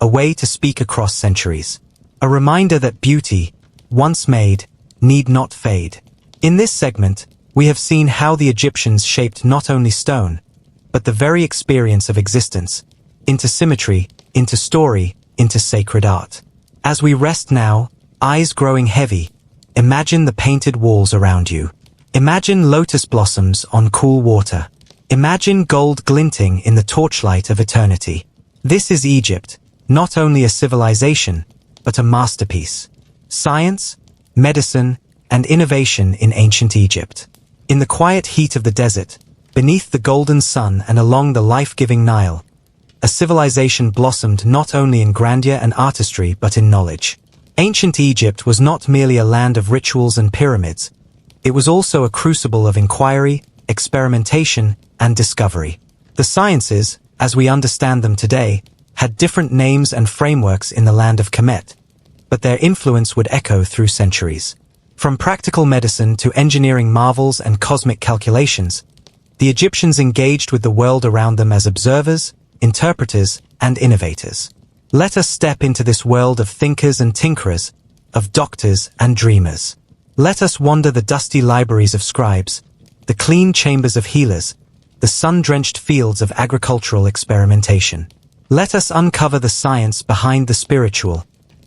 [SPEAKER 1] a way to speak across centuries. A reminder that beauty, once made, need not fade. In this segment, we have seen how the Egyptians shaped not only stone, but the very experience of existence, into symmetry, into story, into sacred art. As we rest now, eyes growing heavy. Imagine the painted walls around you. Imagine lotus blossoms on cool water. Imagine gold glinting in the torchlight of eternity. This is Egypt, not only a civilization, but a masterpiece. Science, medicine, and innovation in ancient Egypt. In the quiet heat of the desert, beneath the golden sun and along the life-giving Nile, a civilization blossomed not only in grandeur and artistry but in knowledge. Ancient Egypt was not merely a land of rituals and pyramids. It was also a crucible of inquiry, experimentation, and discovery. The sciences, as we understand them today, had different names and frameworks in the land of Kemet, but their influence would echo through centuries. From practical medicine to engineering marvels and cosmic calculations, the Egyptians engaged with the world around them as observers, interpreters, and innovators. Let us step into this world of thinkers and tinkerers, of doctors and dreamers. Let us wander the dusty libraries of scribes, the clean chambers of healers, the sun-drenched fields of agricultural experimentation. Let us uncover the science behind the spiritual,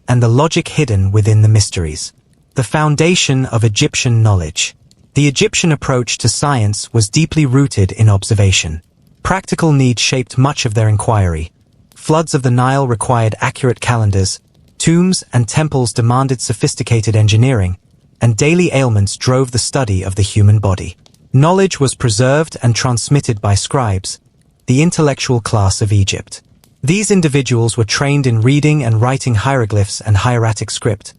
[SPEAKER 1] and the logic hidden within the mysteries. The foundation of Egyptian knowledge. The Egyptian approach to science was deeply rooted in observation. Practical need shaped much of their inquiry. Floods of the Nile required accurate calendars, tombs and temples demanded sophisticated engineering, and daily ailments drove the study of the human body. Knowledge was preserved and transmitted by scribes, the intellectual class of Egypt. These individuals were trained in reading and writing hieroglyphs and hieratic script,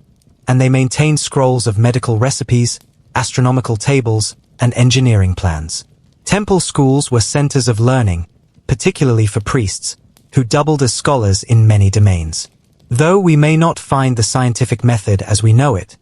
[SPEAKER 1] and they maintained scrolls of medical recipes, astronomical tables, and engineering plans. Temple schools were centers of learning, particularly for priests, who doubled as scholars in many domains. Though we may not find the scientific method as we know it,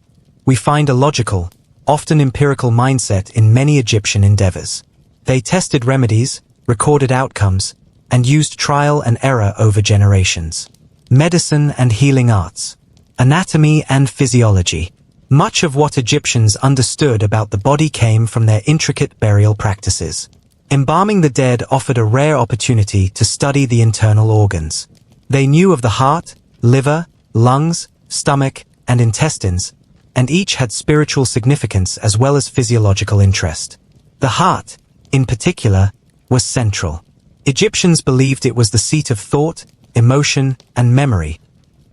[SPEAKER 1] we find a logical, often empirical mindset in many Egyptian endeavors. They tested remedies, recorded outcomes, and used trial and error over generations. Medicine and healing arts. Anatomy and physiology. Much of what Egyptians understood about the body came from their intricate burial practices. Embalming the dead offered a rare opportunity to study the internal organs. They knew of the heart, liver, lungs, stomach, and intestines, and each had spiritual significance as well as physiological interest. The heart, in particular, was central. Egyptians believed it was the seat of thought, emotion, and memory,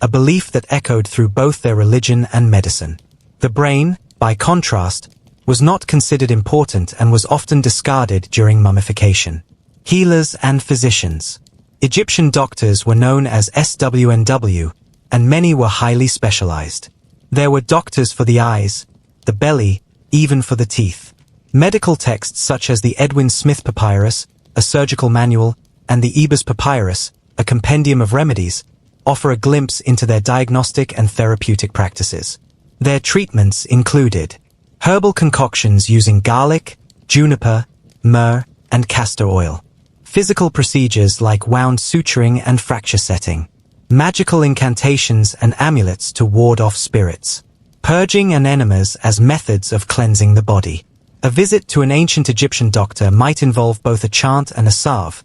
[SPEAKER 1] a belief that echoed through both their religion and medicine. The brain, by contrast, was not considered important and was often discarded during mummification. Healers and physicians. Egyptian doctors were known as SWNW, and many were highly specialized. There were doctors for the eyes, the belly, even for the teeth. Medical texts such as the Edwin Smith Papyrus, a surgical manual, and the Ebers Papyrus, a compendium of remedies, offer a glimpse into their diagnostic and therapeutic practices. Their treatments included herbal concoctions using garlic, juniper, myrrh, and castor oil. Physical procedures like wound suturing and fracture setting. Magical incantations and amulets to ward off spirits. Purging and enemas as methods of cleansing the body. A visit to an ancient Egyptian doctor might involve both a chant and a salve,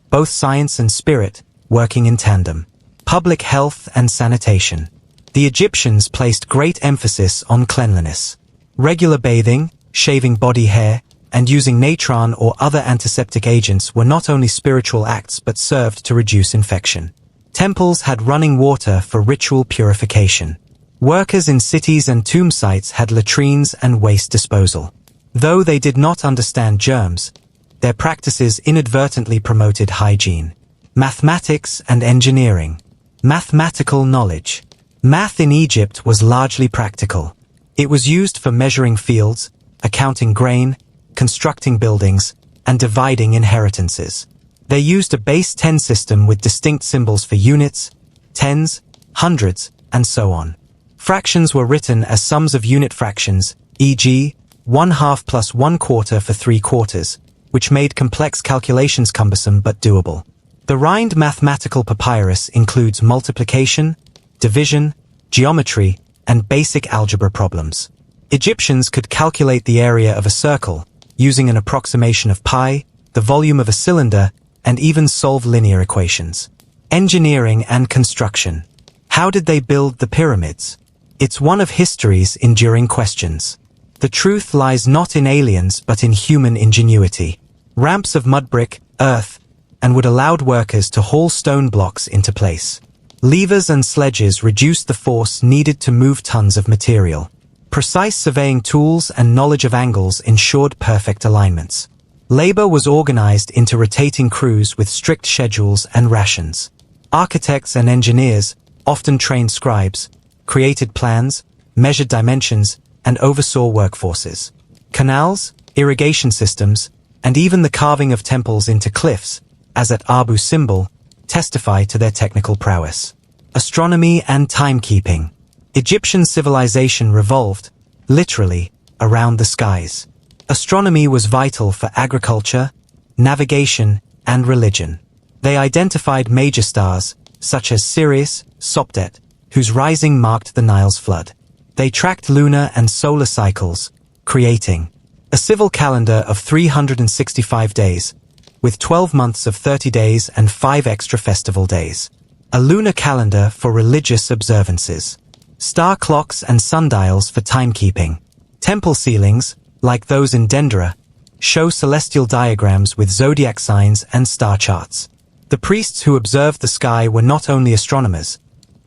[SPEAKER 1] both science and spirit working in tandem. Public health and sanitation. The Egyptians placed great emphasis on cleanliness. Regular bathing, shaving body hair, and using natron or other antiseptic agents were not only spiritual acts but served to reduce infection. Temples had running water for ritual purification. Workers in cities and tomb sites had latrines and waste disposal. Though they did not understand germs, their practices inadvertently promoted hygiene. Mathematics and engineering. Mathematical knowledge. Math in Egypt was largely practical. It was used for measuring fields, accounting grain, constructing buildings, and dividing inheritances. They used a base 10 system with distinct symbols for units, tens, hundreds, and so on. Fractions were written as sums of unit fractions, e.g., 1/2 plus 1/4 for 3/4, which made complex calculations cumbersome but doable. The Rind mathematical papyrus includes multiplication, division, geometry, and basic algebra problems. Egyptians could calculate the area of a circle, using an approximation of pi, the volume of a cylinder, and even solve linear equations. Engineering and construction. How did they build the pyramids? It's one of history's enduring questions. The truth lies not in aliens but in human ingenuity. Ramps of mud brick, earth, and wood allowed workers to haul stone blocks into place. Levers and sledges reduced the force needed to move tons of material. Precise surveying tools and knowledge of angles ensured perfect alignments. Labor was organized into rotating crews with strict schedules and rations. Architects and engineers, often trained scribes, created plans, measured dimensions, and oversaw workforces. Canals, irrigation systems, and even the carving of temples into cliffs, as at Abu Simbel, testify to their technical prowess. Astronomy and timekeeping. Egyptian civilization revolved, literally, around the skies. Astronomy was vital for agriculture, navigation, and religion. They identified major stars, such as Sirius, Sopdet, whose rising marked the Nile's flood. They tracked lunar and solar cycles, creating a civil calendar of 365 days, with 12 months of 30 days and 5 extra festival days. A lunar calendar for religious observances. Star clocks and sundials for timekeeping. Temple ceilings, like those in Dendera, show celestial diagrams with zodiac signs and star charts. The priests who observed the sky were not only astronomers,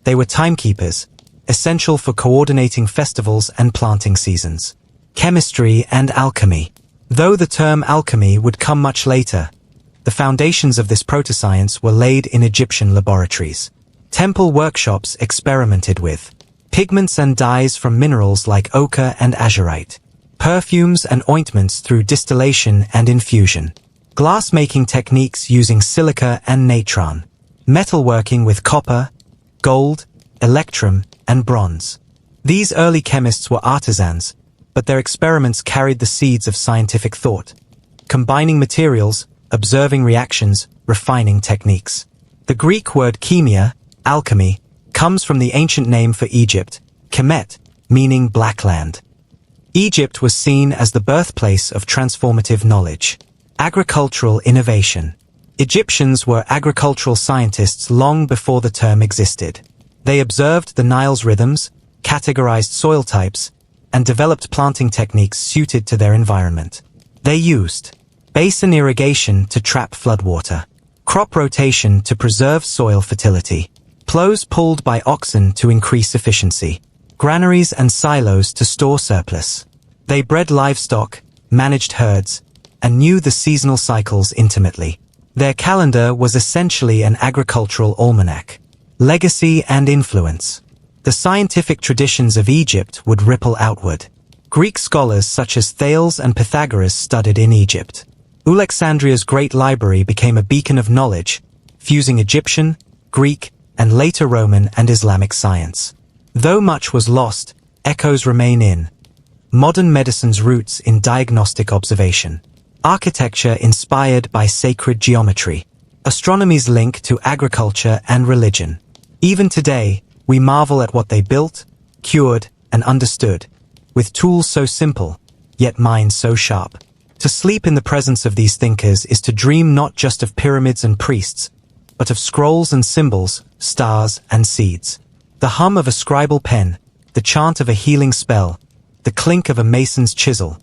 [SPEAKER 1] they were timekeepers, essential for coordinating festivals and planting seasons. Chemistry and alchemy. Though the term alchemy would come much later, the foundations of this proto-science were laid in Egyptian laboratories. Temple workshops experimented with pigments and dyes from minerals like ochre and azurite, perfumes and ointments through distillation and infusion, glass-making techniques using silica and natron, metalworking with copper, gold, electrum, and bronze. These early chemists were artisans, but their experiments carried the seeds of scientific thought, combining materials, observing reactions, refining techniques. The Greek word chemia, alchemy, comes from the ancient name for Egypt, Kemet, meaning black land. Egypt was seen as the birthplace of transformative knowledge. Agricultural innovation. Egyptians were agricultural scientists long before the term existed. They observed the Nile's rhythms, categorized soil types, and developed planting techniques suited to their environment. They used basin irrigation to trap floodwater, crop rotation to preserve soil fertility, plows pulled by oxen to increase efficiency, granaries and silos to store surplus. They bred livestock, managed herds, and knew the seasonal cycles intimately. Their calendar was essentially an agricultural almanac. Legacy and influence. The scientific traditions of Egypt would ripple outward. Greek scholars such as Thales and Pythagoras studied in Egypt. Alexandria's great library became a beacon of knowledge, fusing Egyptian, Greek, and later Roman and Islamic science. Though much was lost, echoes remain in modern medicine's roots in diagnostic observation, architecture inspired by sacred geometry, astronomy's link to agriculture and religion. Even today, we marvel at what they built, cured, and understood, with tools so simple, yet minds so sharp. To sleep in the presence of these thinkers is to dream not just of pyramids and priests, but of scrolls and symbols, stars and seeds. The hum of a scribal pen, the chant of a healing spell, the clink of a mason's chisel,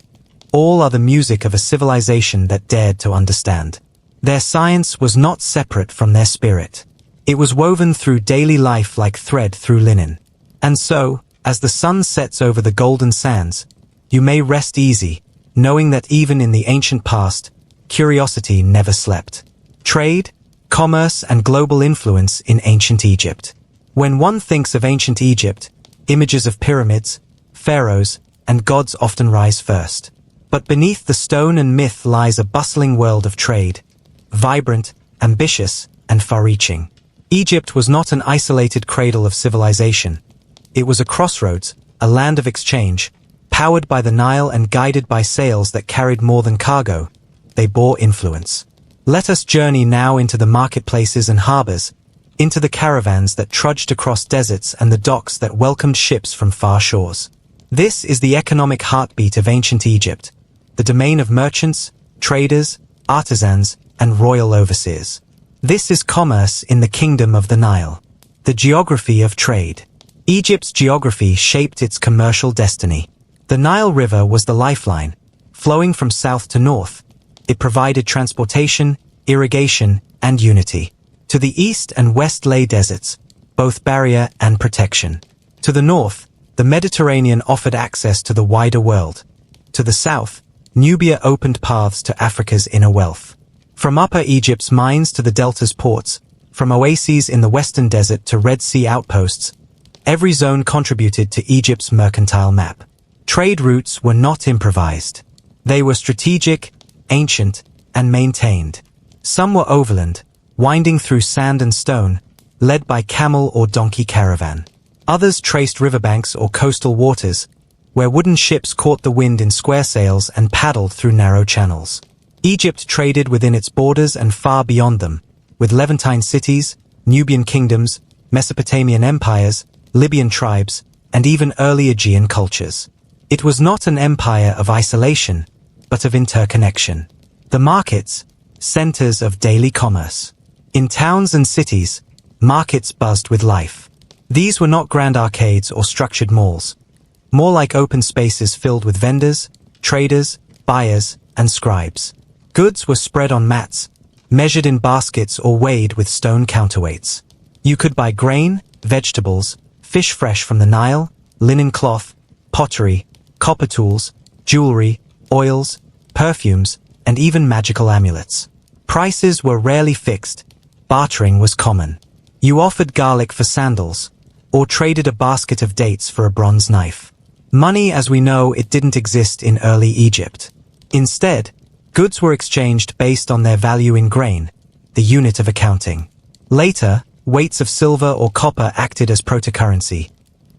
[SPEAKER 1] all are the music of a civilization that dared to understand. Their science was not separate from their spirit. It was woven through daily life like thread through linen. And so, as the sun sets over the golden sands, you may rest easy, knowing that even in the ancient past, curiosity never slept. Trade, commerce, and global influence in ancient Egypt. When one thinks of ancient Egypt, images of pyramids, pharaohs, and gods often rise first. But beneath the stone and myth lies a bustling world of trade, vibrant, ambitious, and far-reaching. Egypt was not an isolated cradle of civilization. It was a crossroads, a land of exchange, powered by the Nile and guided by sails that carried more than cargo. They bore influence. Let us journey now into the marketplaces and harbors, into the caravans that trudged across deserts and the docks that welcomed ships from far shores. This is the economic heartbeat of ancient Egypt, the domain of merchants, traders, artisans, and royal overseers. This is commerce in the kingdom of the Nile. The geography of trade. Egypt's geography shaped its commercial destiny. The Nile River was the lifeline, flowing from south to north. It provided transportation, irrigation, and unity. To the east and west lay deserts, both barrier and protection. To the north, the Mediterranean offered access to the wider world. To the south, Nubia opened paths to Africa's inner wealth. From Upper Egypt's mines to the delta's ports, from oases in the western desert to Red Sea outposts, every zone contributed to Egypt's mercantile map. Trade routes were not improvised. They were strategic, ancient, and maintained. Some were overland, winding through sand and stone, led by camel or donkey caravan. Others traced riverbanks or coastal waters, where wooden ships caught the wind in square sails and paddled through narrow channels. Egypt traded within its borders and far beyond them, with Levantine cities, Nubian kingdoms, Mesopotamian empires, Libyan tribes, and even early Aegean cultures. It was not an empire of isolation, but of interconnection. The markets, centers of daily commerce. In towns and cities, markets buzzed with life. These were not grand arcades or structured malls, more like open spaces filled with vendors, traders, buyers, and scribes. Goods were spread on mats, measured in baskets or weighed with stone counterweights. You could buy grain, vegetables, fish fresh from the Nile, linen cloth, pottery, copper tools, jewelry, oils, perfumes, and even magical amulets. Prices were rarely fixed. Bartering was common. You offered garlic for sandals, or traded a basket of dates for a bronze knife. Money, as we know, it didn't exist in early Egypt. Instead, goods were exchanged based on their value in grain, the unit of accounting. Later, weights of silver or copper acted as proto-currency,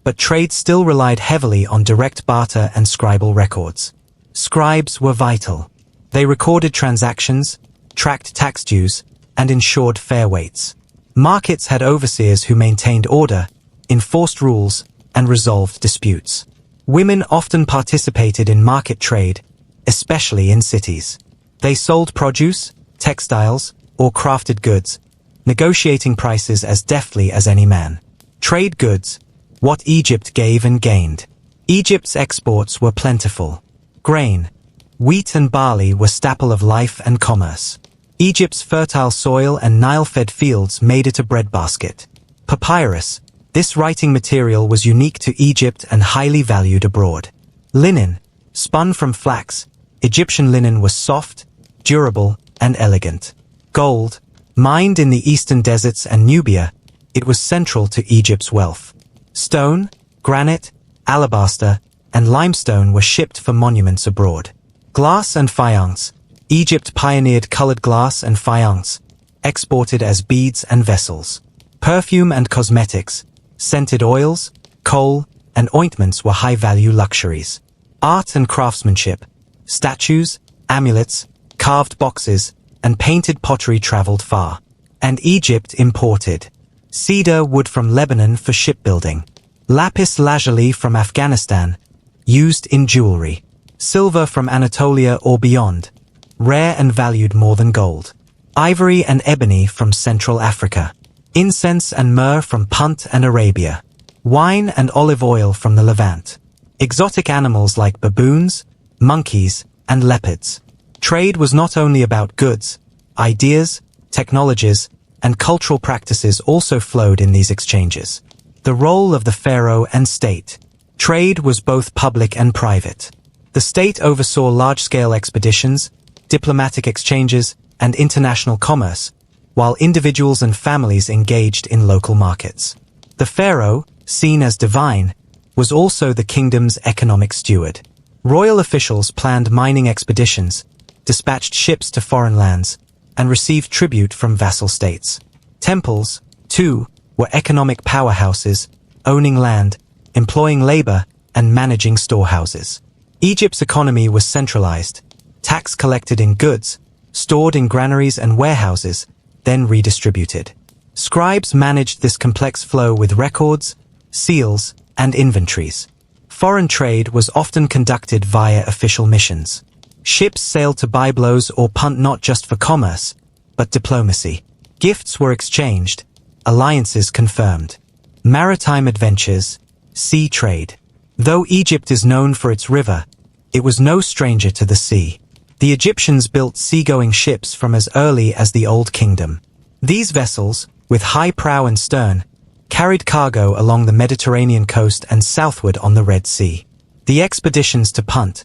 [SPEAKER 1] but trade still relied heavily on direct barter and scribal records. Scribes were vital. They recorded transactions, tracked tax dues, and ensured fair weights. Markets had overseers who maintained order, enforced rules, and resolved disputes. Women often participated in market trade, especially in cities. They sold produce, textiles, or crafted goods, negotiating prices as deftly as any man. Trade goods, what Egypt gave and gained. Egypt's exports were plentiful. Grain, wheat and barley were staple of life and commerce. Egypt's fertile soil and Nile-fed fields made it a breadbasket. Papyrus, this writing material was unique to Egypt and highly valued abroad. Linen, spun from flax, Egyptian linen was soft, durable, and elegant. Gold, mined in the eastern deserts and Nubia, it was central to Egypt's wealth. Stone, granite, alabaster, and limestone were shipped for monuments abroad. Glass and faience, Egypt pioneered colored glass and faience, exported as beads and vessels. Perfume and cosmetics, scented oils, coal, and ointments were high-value luxuries. Art and craftsmanship, statues, amulets, carved boxes, and painted pottery traveled far. And Egypt imported cedar wood from Lebanon for shipbuilding, lapis lazuli from Afghanistan, used in jewelry, silver from Anatolia or beyond, rare and valued more than gold, ivory and ebony from Central Africa, incense and myrrh from Punt and Arabia, wine and olive oil from the Levant, exotic animals like baboons, monkeys, and leopards. Trade was not only about goods, ideas, technologies, and cultural practices also flowed in these exchanges. The role of the pharaoh and state. Trade was both public and private. The state oversaw large-scale expeditions, diplomatic exchanges, and international commerce, while individuals and families engaged in local markets. The pharaoh, seen as divine, was also the kingdom's economic steward. Royal officials planned mining expeditions, dispatched ships to foreign lands, and received tribute from vassal states. Temples, too, were economic powerhouses, owning land, employing labor, and managing storehouses. Egypt's economy was centralized, tax collected in goods, stored in granaries and warehouses, then redistributed. Scribes managed this complex flow with records, seals, and inventories. Foreign trade was often conducted via official missions. Ships sailed to Byblos or Punt not just for commerce, but diplomacy. Gifts were exchanged, alliances confirmed. Maritime adventures, Sea trade. Though Egypt is known for its river, it was no stranger to the sea. The Egyptians built seagoing ships from as early as the Old Kingdom. These vessels, with high prow and stern, carried cargo along the Mediterranean coast and southward on the Red Sea. The expeditions to Punt,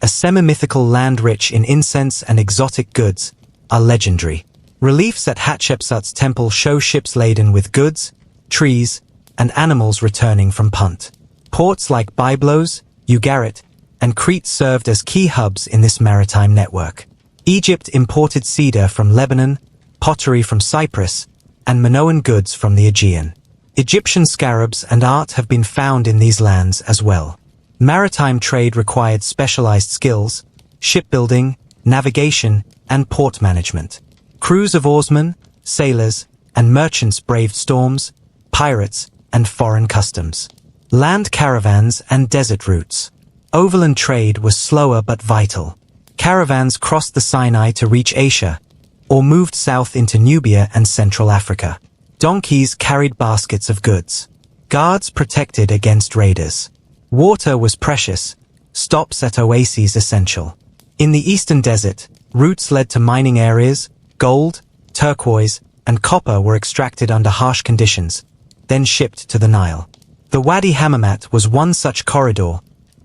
[SPEAKER 1] a semi-mythical land rich in incense and exotic goods, are legendary. Reliefs at Hatshepsut's temple show ships laden with goods, trees, and animals returning from Punt. Ports like Byblos, Ugarit, and Crete served as key hubs in this maritime network. Egypt imported cedar from Lebanon, pottery from Cyprus, and Minoan goods from the Aegean. Egyptian scarabs and art have been found in these lands as well. Maritime trade required specialized skills, shipbuilding, navigation, and port management. Crews of oarsmen, sailors, and merchants braved storms, pirates, and foreign customs. Land caravans and desert routes. Overland trade was slower but vital. Caravans crossed the Sinai to reach Asia, or moved south into Nubia and Central Africa. Donkeys carried baskets of goods. Guards protected against raiders. Water was precious, stops at oases essential. In the eastern desert, routes led to mining areas. Gold, turquoise, and copper were extracted under harsh conditions, then shipped to the Nile. The Wadi Hammamat was one such corridor,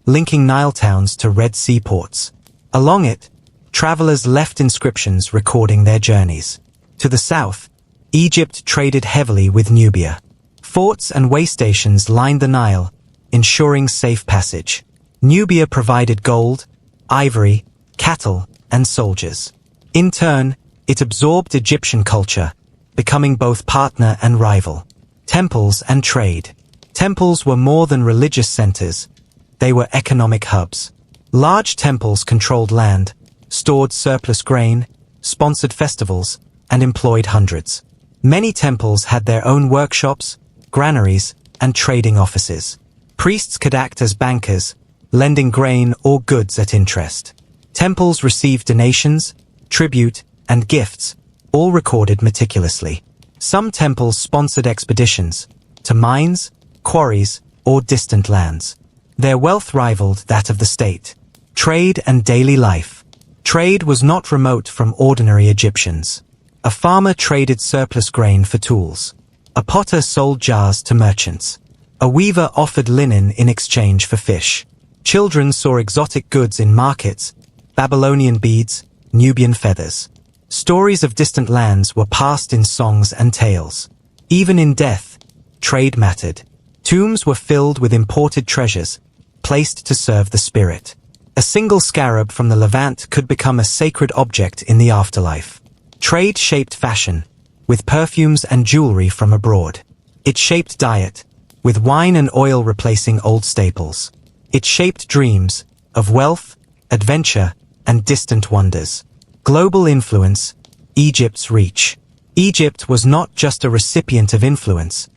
[SPEAKER 1] linking Nile towns to Red Sea ports. Along it, travelers left inscriptions recording their journeys. To the south, Egypt traded heavily with Nubia. Forts and way stations lined the Nile, ensuring safe passage. Nubia provided gold, ivory, cattle, and soldiers. In turn, it absorbed Egyptian culture, becoming both partner and rival. Temples and trade. Temples were more than religious centers. They were economic hubs. Large temples controlled land, stored surplus grain, sponsored festivals, and employed hundreds. Many temples had their own workshops, granaries, and trading offices. Priests could act as bankers, lending grain or goods at interest. Temples received donations, tribute, and gifts, all recorded meticulously. Some temples sponsored expeditions to mines, quarries, or distant lands. Their wealth rivaled that of the state. Trade and daily life. Trade was not remote from ordinary Egyptians. A farmer traded surplus grain for tools. A potter sold jars to merchants. A weaver offered linen in exchange for fish. Children saw exotic goods in markets, Babylonian beads, Nubian feathers. Stories of distant lands were passed in songs and tales. Even in death, trade mattered. Tombs were filled with imported treasures, placed to serve the spirit. A single scarab from the Levant could become a sacred object in the afterlife. Trade shaped fashion, with perfumes and jewelry from abroad. It shaped diet, with wine and oil replacing old staples. It shaped dreams, of wealth, adventure, and distant wonders. Global influence, Egypt's reach. Egypt was not just a recipient of influence,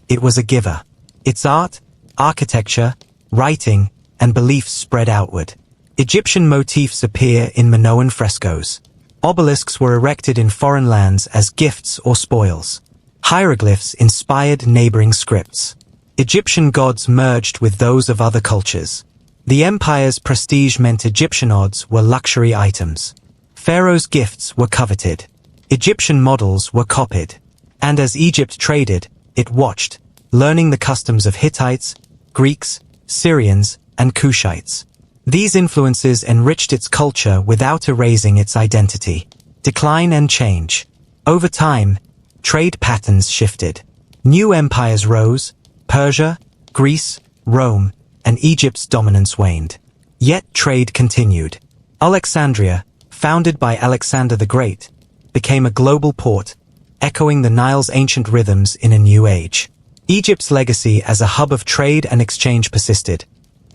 [SPEAKER 1] it was a giver. Its art, architecture, writing, and beliefs spread outward. Egyptian motifs appear in Minoan frescoes. Obelisks were erected in foreign lands as gifts or spoils. Hieroglyphs inspired neighboring scripts. Egyptian gods merged with those of other cultures. The empire's prestige meant Egyptian odds were luxury items. Pharaohs' gifts were coveted. Egyptian models were copied. And as Egypt traded, it watched, learning the customs of Hittites, Greeks, Syrians, and Kushites. These influences enriched its culture without erasing its identity. Decline and change. Over time, trade patterns shifted. New empires rose. Persia, Greece, Rome, and Egypt's dominance waned. Yet trade continued. Alexandria, founded by Alexander the Great, became a global port, echoing the Nile's ancient rhythms in a new age. Egypt's legacy as a hub of trade and exchange persisted.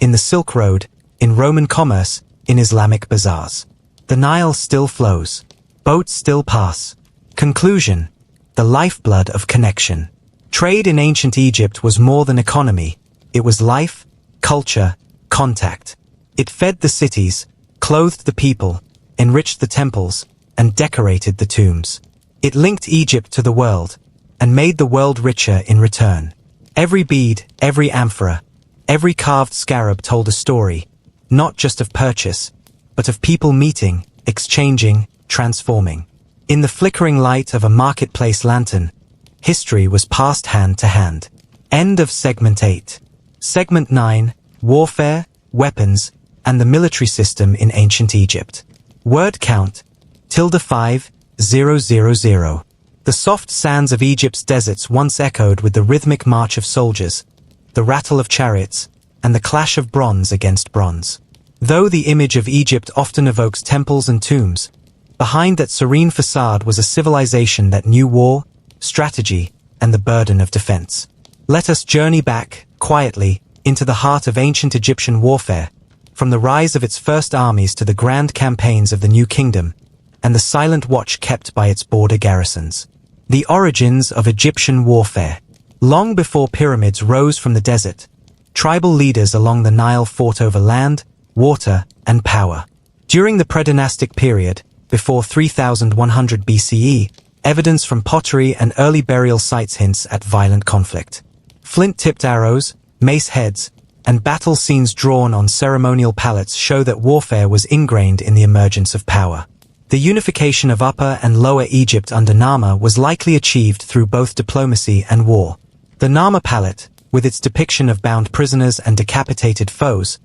[SPEAKER 1] In the Silk Road, in Roman commerce, in Islamic bazaars. The Nile still flows. Boats still pass. Conclusion: the lifeblood of connection. Trade in ancient Egypt was more than economy. It was life, culture, contact. It fed the cities, clothed the people, enriched the temples, and decorated the tombs. It linked Egypt to the world, and made the world richer in return. Every bead, every amphora, Every carved scarab told a story, not just of purchase, but of people meeting, exchanging, transforming. In the flickering light of a marketplace lantern, history was passed hand to hand. End of Segment 8. Segment 9, Warfare, Weapons, and the Military System in Ancient Egypt. Word count, ~5, 000. The soft sands of Egypt's deserts once echoed with the rhythmic march of soldiers, the rattle of chariots, and the clash of bronze against bronze. Though the image of Egypt often evokes temples and tombs, behind that serene facade was a civilization that knew war, strategy, and the burden of defense. Let us journey back, quietly, into the heart of ancient Egyptian warfare, from the rise of its first armies to the grand campaigns of the New Kingdom, and the silent watch kept by its border garrisons. The origins of Egyptian warfare. Long before pyramids rose from the desert, tribal leaders along the Nile fought over land, water, and power. During the predynastic period, before 3100 BCE, evidence from pottery and early burial sites hints at violent conflict. Flint-tipped arrows, mace heads, and battle scenes drawn on ceremonial palettes show that warfare was ingrained in the emergence of power. The unification of Upper and Lower Egypt under Nama was likely achieved through both diplomacy and war. The Nama palette, with its depiction of bound prisoners and decapitated foes,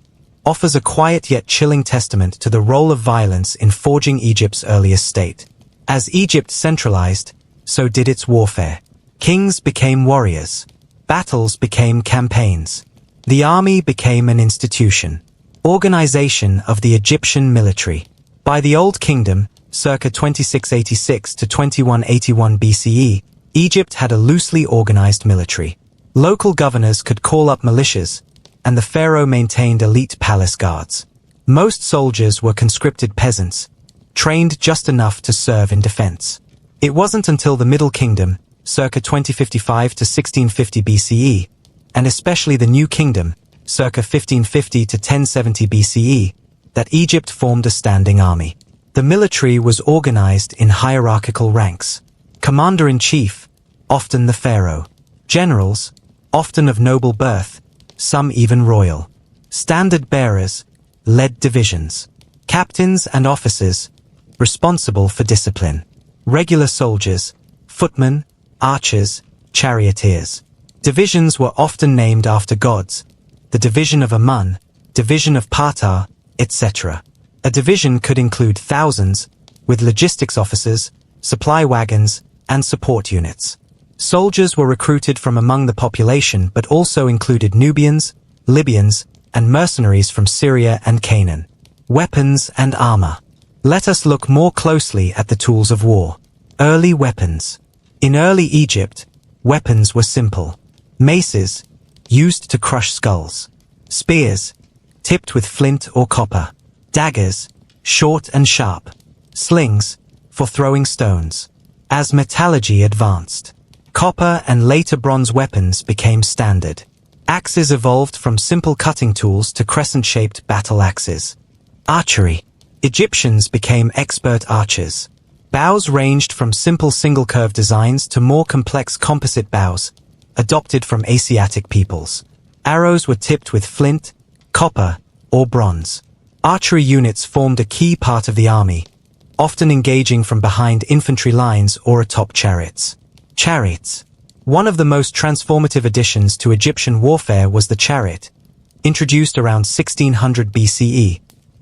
[SPEAKER 1] offers a quiet yet chilling testament to the role of violence in forging Egypt's earliest state. As Egypt centralized, so did its warfare. Kings became warriors. Battles became campaigns. The army became an institution. Organization of the Egyptian military. By the Old Kingdom, circa 2686 to 2181 BCE, Egypt had a loosely organized military. Local governors could call up militias, and the pharaoh maintained elite palace guards. Most soldiers were conscripted peasants, trained just enough to serve in defense. It wasn't until the Middle Kingdom, circa 2055 to 1650 BCE, and especially the New Kingdom, circa 1550 to 1070 BCE, that Egypt formed a standing army. The military was organized in hierarchical ranks. Commander-in-chief, often the pharaoh. Generals, often of noble birth, some even royal. Standard-bearers, led divisions. Captains and officers, responsible for discipline. Regular soldiers, footmen, archers, charioteers. Divisions were often named after gods, the division of Amun, division of Ptah, etc. A division could include thousands, with logistics officers, supply wagons, and support units. Soldiers were recruited from among the population but also included Nubians, Libyans, and mercenaries from Syria and Canaan. Weapons and armor. Let us look more closely at the tools of war. Early weapons. In early Egypt, weapons were simple. Maces, used to crush skulls. Spears, tipped with flint or copper. Daggers, short and sharp. Slings, for throwing stones. As metallurgy advanced, copper and later bronze weapons became standard. Axes evolved from simple cutting tools to crescent-shaped battle axes. Archery. Egyptians became expert archers. Bows ranged from simple single-curve designs to more complex composite bows, adopted from Asiatic peoples. Arrows were tipped with flint, copper, or bronze. Archery units formed a key part of the army, often engaging from behind infantry lines or atop chariots. Chariots. One of the most transformative additions to Egyptian warfare was the chariot, introduced around 1600 BCE,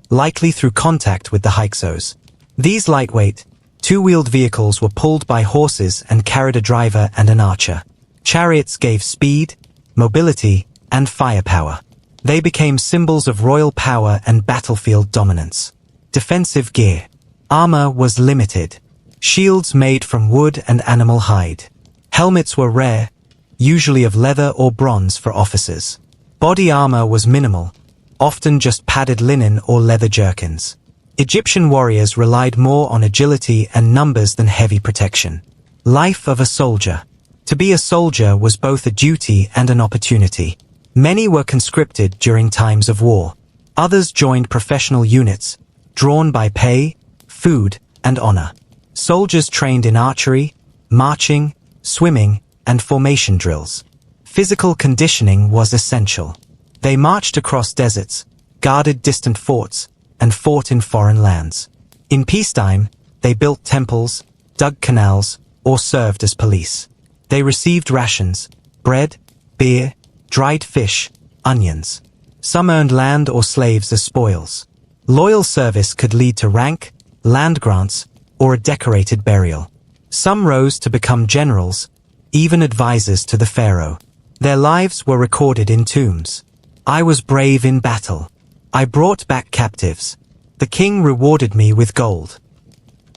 [SPEAKER 1] likely through contact with the Hyksos. These lightweight, two-wheeled vehicles were pulled by horses and carried a driver and an archer. Chariots gave speed, mobility, and firepower. They became symbols of royal power and battlefield dominance. Defensive gear. Armor was limited. Shields made from wood and animal hide. Helmets were rare, usually of leather or bronze for officers. Body armor was minimal, often just padded linen or leather jerkins. Egyptian warriors relied more on agility and numbers than heavy protection. Life of a soldier. To be a soldier was both a duty and an opportunity. Many were conscripted during times of war. Others joined professional units, drawn by pay, food, and honor. Soldiers trained in archery, marching, swimming, and formation drills. Physical conditioning was essential. They marched across deserts, guarded distant forts, and fought in foreign lands. In peacetime, they built temples, dug canals, or served as police. They received rations, bread, beer, dried fish, onions. Some earned land or slaves as spoils. Loyal service could lead to rank, land grants, or a decorated burial. Some rose to become generals, even advisors to the pharaoh. Their lives were recorded in tombs. I was brave in battle. I brought back captives. The king rewarded me with gold.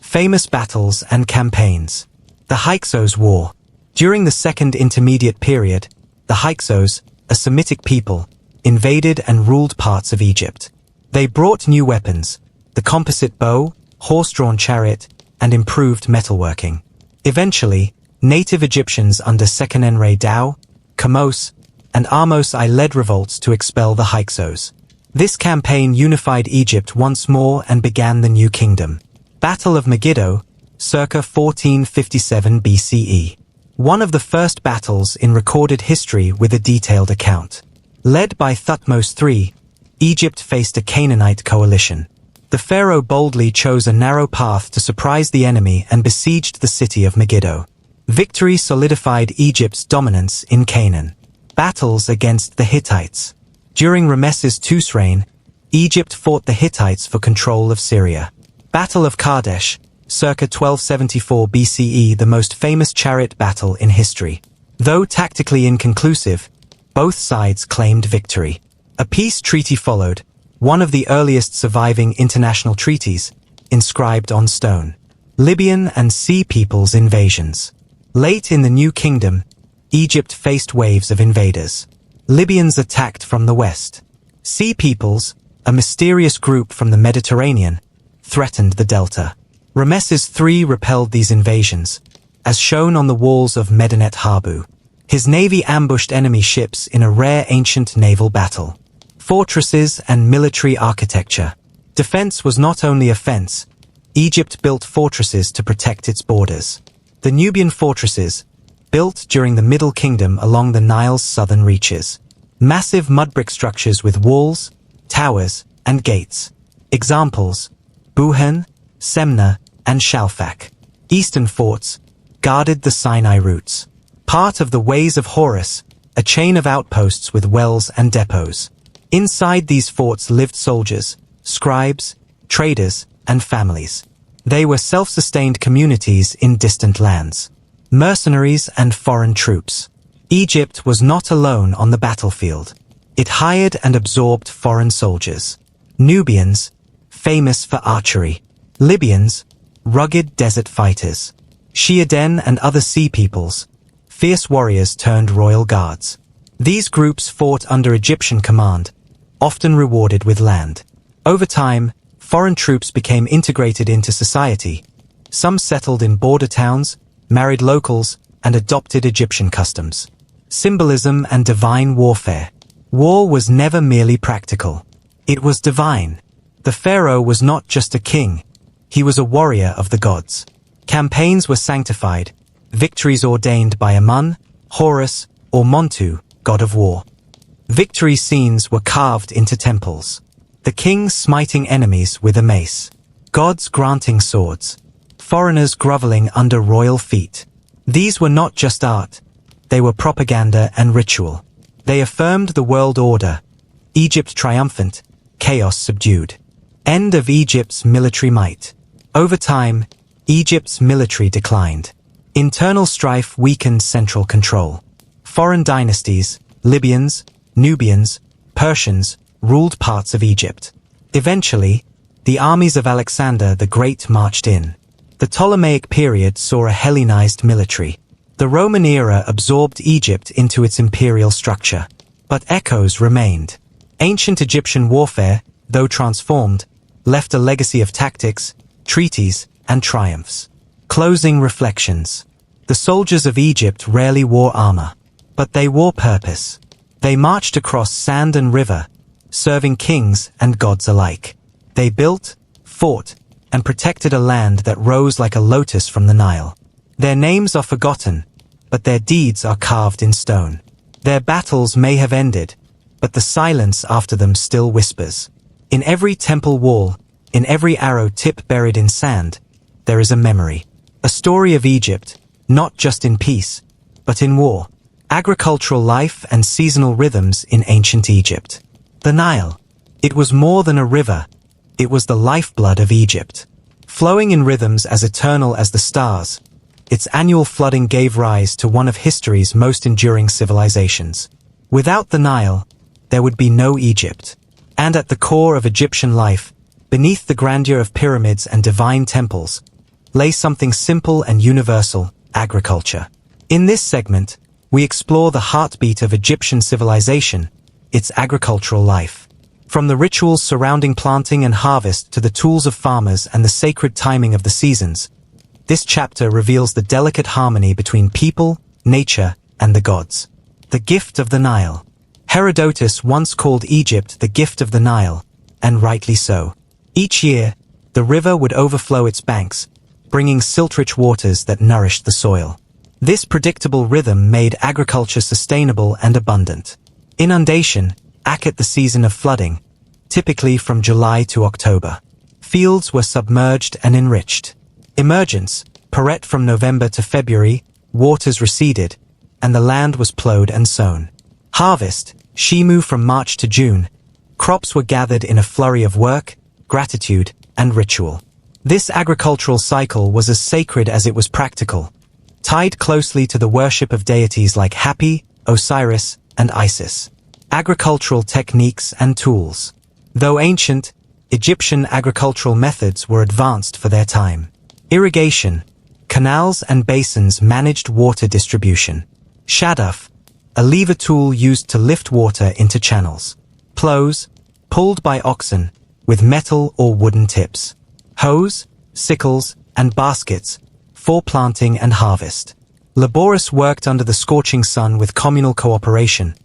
[SPEAKER 1] Famous battles and campaigns. The Hyksos War. During the Second Intermediate Period, the Hyksos, a Semitic people, invaded and ruled parts of Egypt. They brought new weapons, the composite bow, horse-drawn chariot, and improved metalworking. Eventually, native Egyptians under Seqenenre Dao, Kamose, and Ahmose I led revolts to expel the Hyksos. This campaign unified Egypt once more and began the new kingdom. Battle of Megiddo, circa 1457 BCE. One of the first battles in recorded history with a detailed account. Led by Thutmose III, Egypt faced a Canaanite coalition. The pharaoh boldly chose a narrow path to surprise the enemy and besieged the city of Megiddo. Victory solidified Egypt's dominance in Canaan. Battles against the Hittites. During Ramesses II's reign, Egypt fought the Hittites for control of Syria. Battle of Kadesh, circa 1274 BCE, the most famous chariot battle in history. Though tactically inconclusive, both sides claimed victory. A peace treaty followed, one of the earliest surviving international treaties, inscribed on stone. Libyan and Sea Peoples invasions. Late in the New Kingdom, Egypt faced waves of invaders. Libyans attacked from the west. Sea Peoples, a mysterious group from the Mediterranean, threatened the delta. Ramesses III repelled these invasions, as shown on the walls of Medinet Habu. His navy ambushed enemy ships in a rare ancient naval battle. Fortresses and military architecture. Defense was not only a fence. Egypt built fortresses to protect its borders. The Nubian fortresses, built during the Middle Kingdom along the Nile's southern reaches. Massive mud-brick structures with walls, towers, and gates. Examples: Buhen, Semna, and Shalfak. Eastern forts guarded the Sinai routes. Part of the Ways of Horus, a chain of outposts with wells and depots. Inside these forts lived soldiers, scribes, traders, and families. They were self-sustained communities in distant lands. Mercenaries and foreign troops. Egypt was not alone on the battlefield. It hired and absorbed foreign soldiers. Nubians, famous for archery. Libyans, rugged desert fighters. Shiaden and other sea peoples, fierce warriors turned royal guards. These groups fought under Egyptian command, often rewarded with land. Over time, foreign troops became integrated into society. Some settled in border towns, married locals, and adopted Egyptian customs. Symbolism and divine warfare. War was never merely practical. It was divine. The pharaoh was not just a king. He was a warrior of the gods. Campaigns were sanctified, victories ordained by Amun, Horus, or Montu, god of war. Victory scenes were carved into temples. The king smiting enemies with a mace. Gods granting swords. Foreigners groveling under royal feet. These were not just art. They were propaganda and ritual. They affirmed the world order. Egypt triumphant, chaos subdued. End of Egypt's military might. Over time, Egypt's military declined. Internal strife weakened central control. Foreign dynasties, Libyans, Nubians, Persians, ruled parts of Egypt. Eventually, the armies of Alexander the Great marched in. The Ptolemaic period saw a Hellenized military. The Roman era absorbed Egypt into its imperial structure. But echoes remained. Ancient Egyptian warfare, though transformed, left a legacy of tactics, treaties, and triumphs. Closing reflections. The soldiers of Egypt rarely wore armor, but they wore purpose. They marched across sand and river, serving kings and gods alike. They built, fought, and protected a land that rose like a lotus from the Nile. Their names are forgotten, but their deeds are carved in stone. Their battles may have ended, but the silence after them still whispers. In every temple wall, in every arrow tip buried in sand, there is a memory. A story of Egypt, not just in peace, but in war. Agricultural life and seasonal rhythms in ancient Egypt. The Nile. It was more than a river. It was the lifeblood of Egypt. Flowing in rhythms as eternal as the stars, its annual flooding gave rise to one of history's most enduring civilizations. Without the Nile, there would be no Egypt. And at the core of Egyptian life, beneath the grandeur of pyramids and divine temples, lay something simple and universal: agriculture. In this segment, we explore the heartbeat of Egyptian civilization, its agricultural life. From the rituals surrounding planting and harvest to the tools of farmers and the sacred timing of the seasons, this chapter reveals the delicate harmony between people, nature, and the gods. The gift of the Nile. Herodotus once called Egypt the gift of the Nile, and rightly so. Each year, the river would overflow its banks, bringing silt-rich waters that nourished the soil. This predictable rhythm made agriculture sustainable and abundant. Inundation, at the season of flooding, typically from July to October. Fields were submerged and enriched. Emergence, Paret from November to February, waters receded, and the land was plowed and sown. Harvest, Shimu from March to June, crops were gathered in a flurry of work, gratitude, and ritual. This agricultural cycle was as sacred as it was practical, tied closely to the worship of deities like Hapi, Osiris, and Isis. Agricultural techniques and tools. Though ancient, Egyptian agricultural methods were advanced for their time. Irrigation, canals and basins managed water distribution. Shaduf, a lever tool used to lift water into channels. Plows, pulled by oxen, with metal or wooden tips. Hoes, sickles, and baskets, for planting and harvest. Laborious worked under the scorching sun with communal cooperation,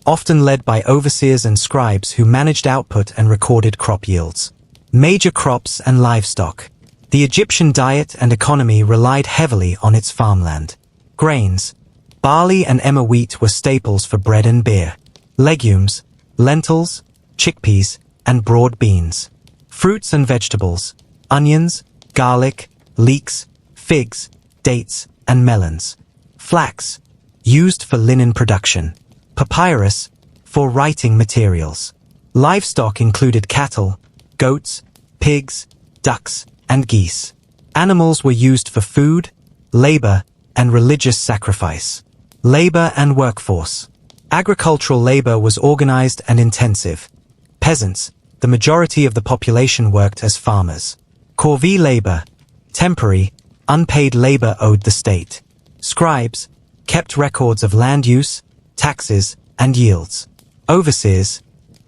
[SPEAKER 1] often led by overseers and scribes who managed output and recorded crop yields. Major crops and livestock. The Egyptian diet and economy relied heavily on its farmland. Grains. Barley and emmer wheat were staples for bread and beer. Legumes, lentils, chickpeas, and broad beans. Fruits and vegetables. Onions, garlic, leeks, figs, dates, and melons. Flax, used for linen production. Papyrus, for writing materials. Livestock included cattle, goats, pigs, ducks, and geese. Animals were used for food, labor, and religious sacrifice. Labor and workforce. Agricultural labor was organized and intensive. Peasants, the majority of the population, worked as farmers. Corvée labor, temporary, unpaid labor owed the state. Scribes, kept records of land use, taxes, and yields. Overseers,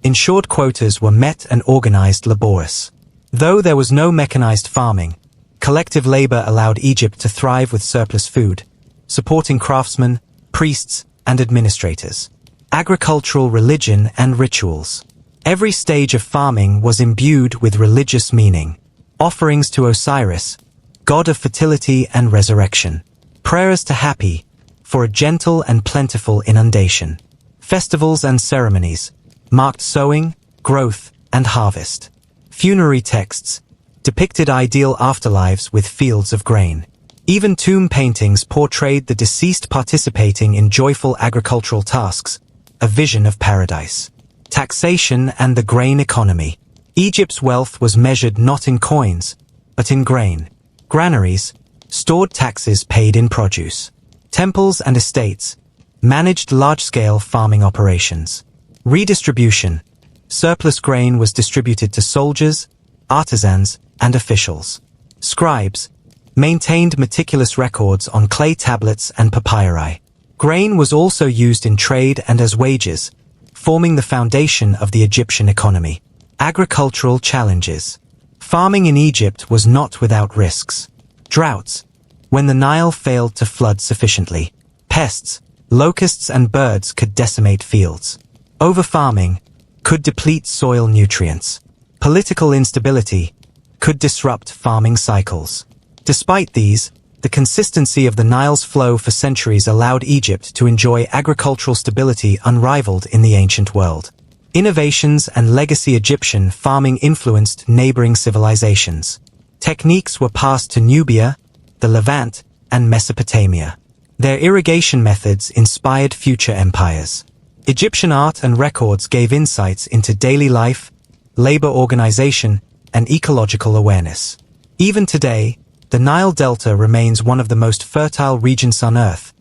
[SPEAKER 1] ensured quotas were met and organized laborious. Though there was no mechanized farming, collective labor allowed Egypt to thrive with surplus food, supporting craftsmen, priests, and administrators. Agricultural religion and rituals. Every stage of farming was imbued with religious meaning. Offerings to Osiris, god of fertility and resurrection. Prayers to Hapi, for a gentle and plentiful inundation. Festivals and ceremonies marked sowing, growth, and harvest. Funerary texts depicted ideal afterlives with fields of grain. Even tomb paintings portrayed the deceased participating in joyful agricultural tasks, a vision of paradise. Taxation and the grain economy. Egypt's wealth was measured not in coins, but in grain. Granaries, stored taxes paid in produce. Temples and estates managed large-scale farming operations. Redistribution. Surplus grain was distributed to soldiers, artisans, and officials. Scribes maintained meticulous records on clay tablets and papyri. Grain was also used in trade and as wages, forming the foundation of the Egyptian economy. Agricultural challenges. Farming in Egypt was not without risks. Droughts, when the Nile failed to flood sufficiently. Pests, locusts and birds could decimate fields. Overfarming could deplete soil nutrients. Political instability could disrupt farming cycles. Despite these, The consistency of the Nile's flow for centuries allowed Egypt to enjoy agricultural stability unrivaled in the ancient world. Innovations and legacy Egyptian farming influenced neighboring civilizations. Techniques were passed to Nubia, the Levant, and Mesopotamia. Their irrigation methods inspired future empires. Egyptian art and records gave insights into daily life, labor organization, and ecological awareness. Even today, the Nile Delta remains one of the most fertile regions on Earth,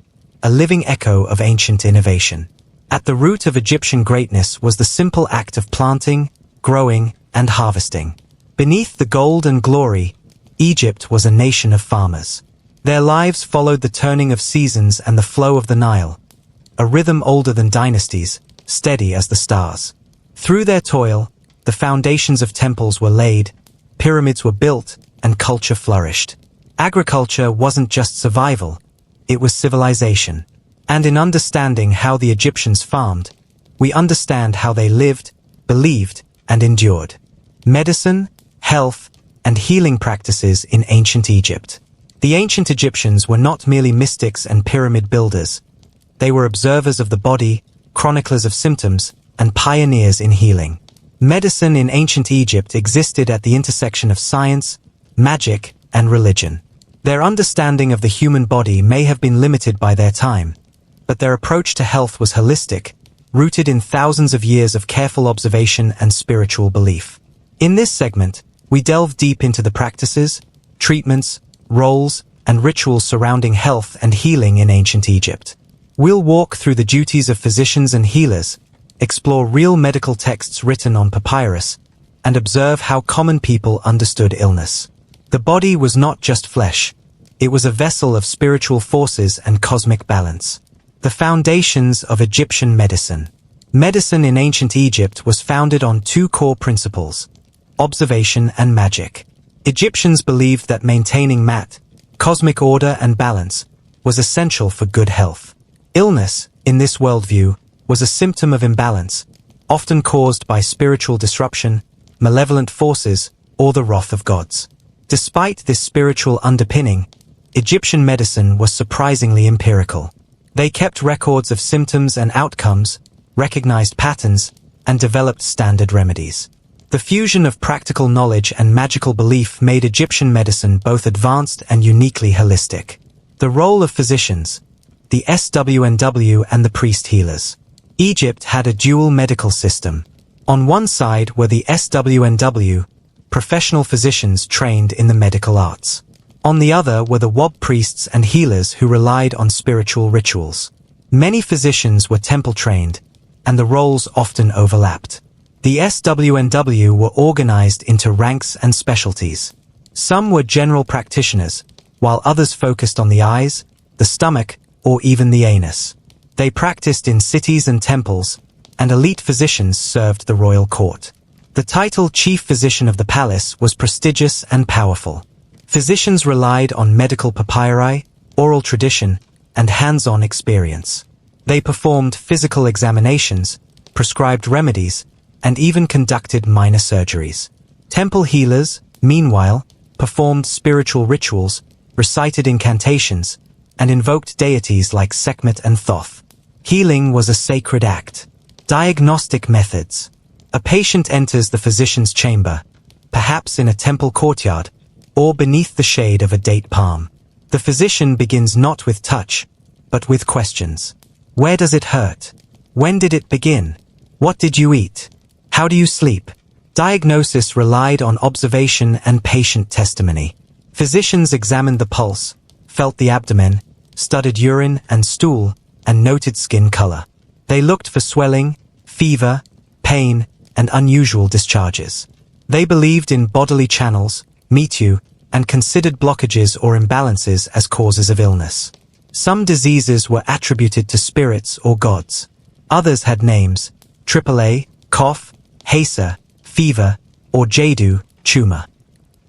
[SPEAKER 1] a living echo of ancient innovation. At the root of Egyptian greatness was the simple act of planting, growing, and harvesting. Beneath the gold and glory, Egypt was a nation of farmers. Their lives followed the turning of seasons and the flow of the Nile, a rhythm older than dynasties, steady as the stars. Through their toil, the foundations of temples were laid, pyramids were built, and culture flourished. Agriculture wasn't just survival, it was civilization. And in understanding how the Egyptians farmed, we understand how they lived, believed, and endured. Medicine, health, and healing practices in ancient Egypt. The ancient Egyptians were not merely mystics and pyramid builders. They were observers of the body, chroniclers of symptoms, and pioneers in healing. Medicine in ancient Egypt existed at the intersection of science, magic, and religion. Their understanding of the human body may have been limited by their time, but their approach to health was holistic, rooted in thousands of years of careful observation and spiritual belief. In this segment, we delve deep into the practices, treatments, roles, and rituals surrounding health and healing in ancient Egypt. We'll walk through the duties of physicians and healers, explore real medical texts written on papyrus, and observe how common people understood illness. The body was not just flesh. It was a vessel of spiritual forces and cosmic balance. The foundations of Egyptian medicine. Medicine in ancient Egypt was founded on two core principles: observation and magic. Egyptians believed that maintaining cosmic order and balance, was essential for good health. Illness, in this worldview, was a symptom of imbalance, often caused by spiritual disruption, malevolent forces, or the wrath of gods. Despite this spiritual underpinning, Egyptian medicine was surprisingly empirical. They kept records of symptoms and outcomes, recognized patterns, and developed standard remedies. The fusion of practical knowledge and magical belief made Egyptian medicine both advanced and uniquely holistic. The role of physicians, the SWNW and the priest healers. Egypt had a dual medical system. On one side were the SWNW, professional physicians trained in the medical arts. On the other were the WOB priests and healers who relied on spiritual rituals. Many physicians were temple-trained, and the roles often overlapped. The SWNW were organized into ranks and specialties. Some were general practitioners, while others focused on the eyes, the stomach, or even the anus. They practiced in cities and temples, and elite physicians served the royal court. The title Chief Physician of the Palace was prestigious and powerful. Physicians relied on medical papyri, oral tradition, and hands-on experience. They performed physical examinations, prescribed remedies, and even conducted minor surgeries. Temple healers, meanwhile, performed spiritual rituals, recited incantations, and invoked deities like Sekhmet and Thoth. Healing was a sacred act. Diagnostic methods. A patient enters the physician's chamber, perhaps in a temple courtyard, or beneath the shade of a date palm. The physician begins not with touch, but with questions. Where does it hurt? When did it begin? What did you eat? How do you sleep? Diagnosis relied on observation and patient testimony. Physicians examined the pulse, felt the abdomen, studied urine and stool, and noted skin color. They looked for swelling, fever, pain, and unusual discharges. They believed in bodily channels, metu, and considered blockages or imbalances as causes of illness. Some diseases were attributed to spirits or gods. Others had names: AAA, cough, Hesa, fever, or Jadu, tumor.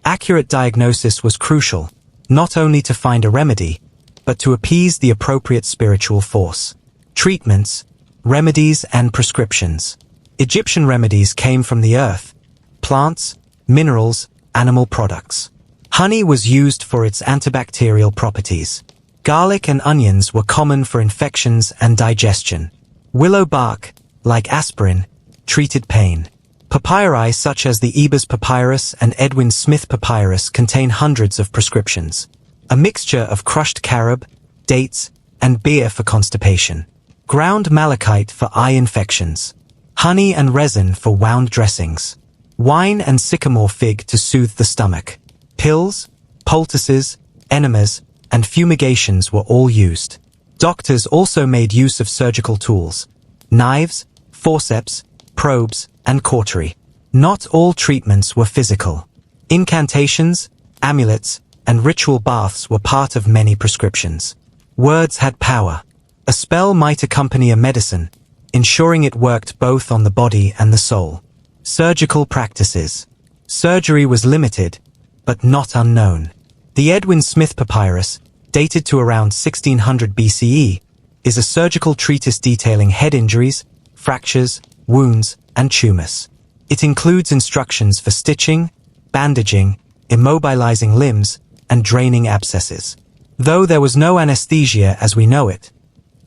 [SPEAKER 1] Accurate diagnosis was crucial, not only to find a remedy, but to appease the appropriate spiritual force. Treatments, remedies, and prescriptions. Egyptian remedies came from the earth, plants, minerals, animal products. Honey was used for its antibacterial properties. Garlic and onions were common for infections and digestion. Willow bark, like aspirin, treated pain. Papyri such as the Ebers papyrus and Edwin Smith papyrus contain hundreds of prescriptions. A mixture of crushed carob, dates, and beer for constipation. Ground malachite for eye infections. Honey and resin for wound dressings. Wine and sycamore fig to soothe the stomach. Pills, poultices, enemas, and fumigations were all used. Doctors also made use of surgical tools. Knives, forceps, probes, and cautery. Not all treatments were physical. Incantations, amulets, and ritual baths were part of many prescriptions. Words had power. A spell might accompany a medicine, ensuring it worked both on the body and the soul. Surgical practices. Surgery was limited, but not unknown. The Edwin Smith papyrus, dated to around 1600 BCE, is a surgical treatise detailing head injuries, fractures, wounds, and tumors. It includes instructions for stitching, bandaging, immobilizing limbs, and draining abscesses. Though there was no anesthesia as we know it,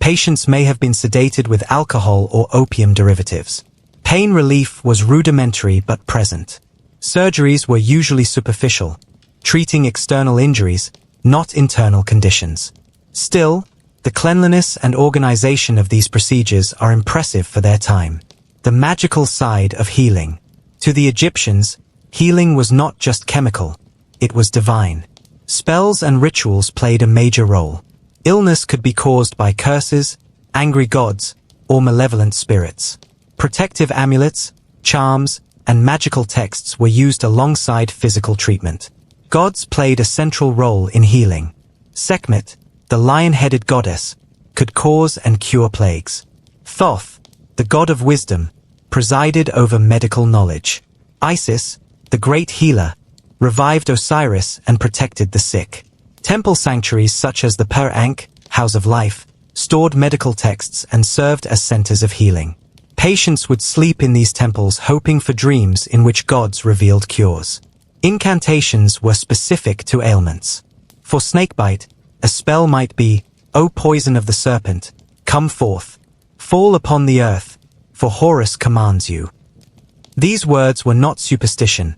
[SPEAKER 1] patients may have been sedated with alcohol or opium derivatives. Pain relief was rudimentary but present. Surgeries were usually superficial, treating external injuries, not internal conditions. Still, the cleanliness and organization of these procedures are impressive for their time. The magical side of healing. To the Egyptians, healing was not just chemical, it was divine. Spells and rituals played a major role. Illness could be caused by curses, angry gods, or malevolent spirits. Protective amulets, charms, and magical texts were used alongside physical treatment. Gods played a central role in healing. Sekhmet, the lion-headed goddess, could cause and cure plagues. Thoth, the god of wisdom, presided over medical knowledge. Isis, the great healer, revived Osiris and protected the sick. Temple sanctuaries such as the Per-Ankh, House of Life, stored medical texts and served as centers of healing. Patients would sleep in these temples hoping for dreams in which gods revealed cures. Incantations were specific to ailments. For snakebite, a spell might be, "O poison of the serpent, come forth, fall upon the earth, for Horus commands you." These words were not superstition.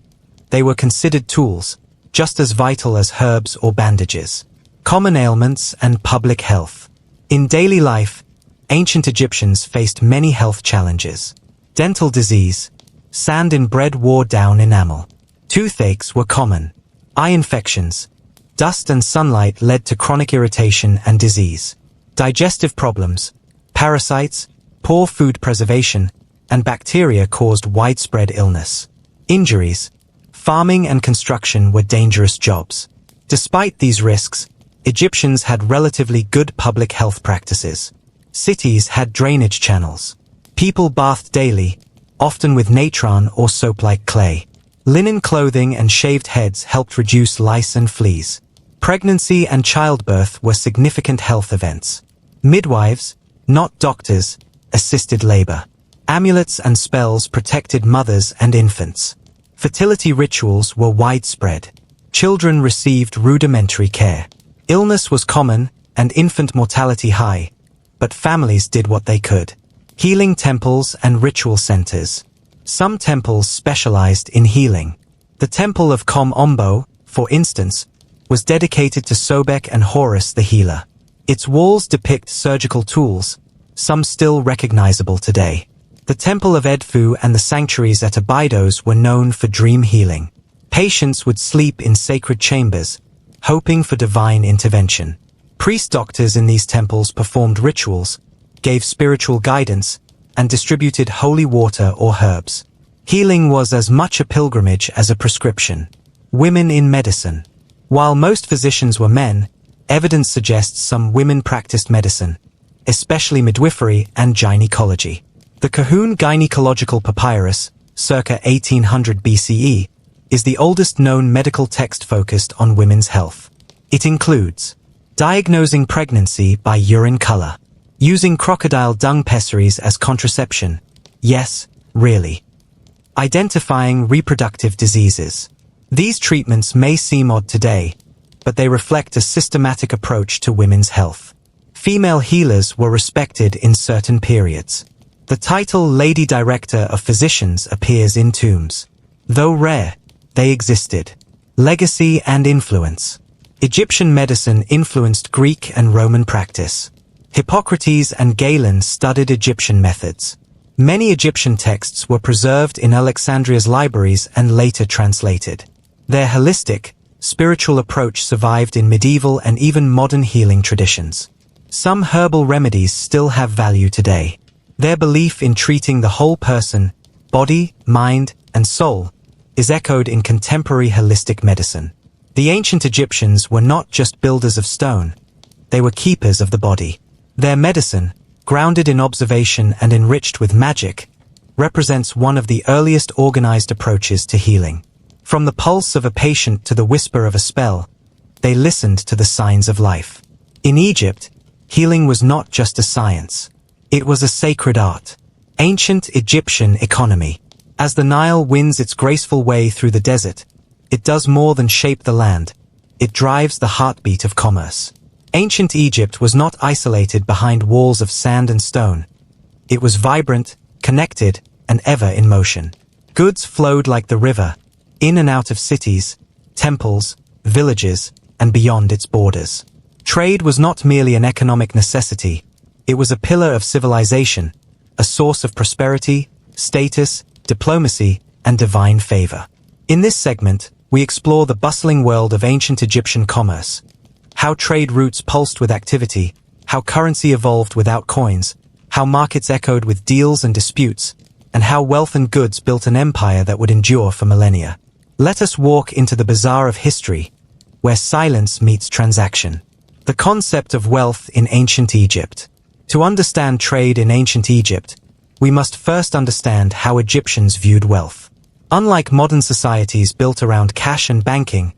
[SPEAKER 1] They were considered tools, just as vital as herbs or bandages. Common ailments and public health. In daily life, ancient Egyptians faced many health challenges. Dental disease, sand in bread wore down enamel. Toothaches were common. Eye infections, dust and sunlight led to chronic irritation and disease. Digestive problems, parasites, poor food preservation, and bacteria caused widespread illness. Injuries, farming and construction were dangerous jobs. Despite these risks, Egyptians had relatively good public health practices. Cities had drainage channels. People bathed daily, often with natron or soap-like clay. Linen clothing and shaved heads helped reduce lice and fleas. Pregnancy and childbirth were significant health events. Midwives, not doctors, assisted labor. Amulets and spells protected mothers and infants. Fertility rituals were widespread. Children received rudimentary care. Illness was common and infant mortality high, but families did what they could. Healing temples and ritual centers. Some temples specialized in healing. The Temple of Kom Ombo, for instance, was dedicated to Sobek and Horus the healer. Its walls depict surgical tools, some still recognizable today. The Temple of Edfu and the sanctuaries at Abydos were known for dream healing. Patients would sleep in sacred chambers, hoping for divine intervention. Priest-doctors in these temples performed rituals, gave spiritual guidance, and distributed holy water or herbs. Healing was as much a pilgrimage as a prescription. Women in medicine. While most physicians were men, evidence suggests some women practiced medicine, especially midwifery and gynecology. The Kahun Gynecological Papyrus, circa 1800 BCE, is the oldest known medical text focused on women's health. It includes diagnosing pregnancy by urine color, using crocodile dung pessaries as contraception, yes, really, identifying reproductive diseases, These treatments may seem odd today, but they reflect a systematic approach to women's health. Female healers were respected in certain periods. The title Lady Director of Physicians appears in tombs. Though rare, they existed. Legacy and influence. Egyptian medicine influenced Greek and Roman practice. Hippocrates and Galen studied Egyptian methods. Many Egyptian texts were preserved in Alexandria's libraries and later translated. Their holistic, spiritual approach survived in medieval and even modern healing traditions. Some herbal remedies still have value today. Their belief in treating the whole person, body, mind, and soul, is echoed in contemporary holistic medicine. The ancient Egyptians were not just builders of stone, they were keepers of the body. Their medicine, grounded in observation and enriched with magic, represents one of the earliest organized approaches to healing. From the pulse of a patient to the whisper of a spell, they listened to the signs of life. In Egypt, healing was not just a science. It was a sacred art. Ancient Egyptian economy. As the Nile winds its graceful way through the desert, it does more than shape the land. It drives the heartbeat of commerce. Ancient Egypt was not isolated behind walls of sand and stone. It was vibrant, connected, and ever in motion. Goods flowed like the river, in and out of cities, temples, villages, and beyond its borders. Trade was not merely an economic necessity, it was a pillar of civilization, a source of prosperity, status, diplomacy, and divine favor. In this segment, we explore the bustling world of ancient Egyptian commerce, how trade routes pulsed with activity, how currency evolved without coins, how markets echoed with deals and disputes, and how wealth and goods built an empire that would endure for millennia. Let us walk into the bazaar of history, where silence meets transaction. The concept of wealth in ancient Egypt. To understand trade in ancient Egypt, we must first understand how Egyptians viewed wealth. Unlike modern societies built around cash and banking,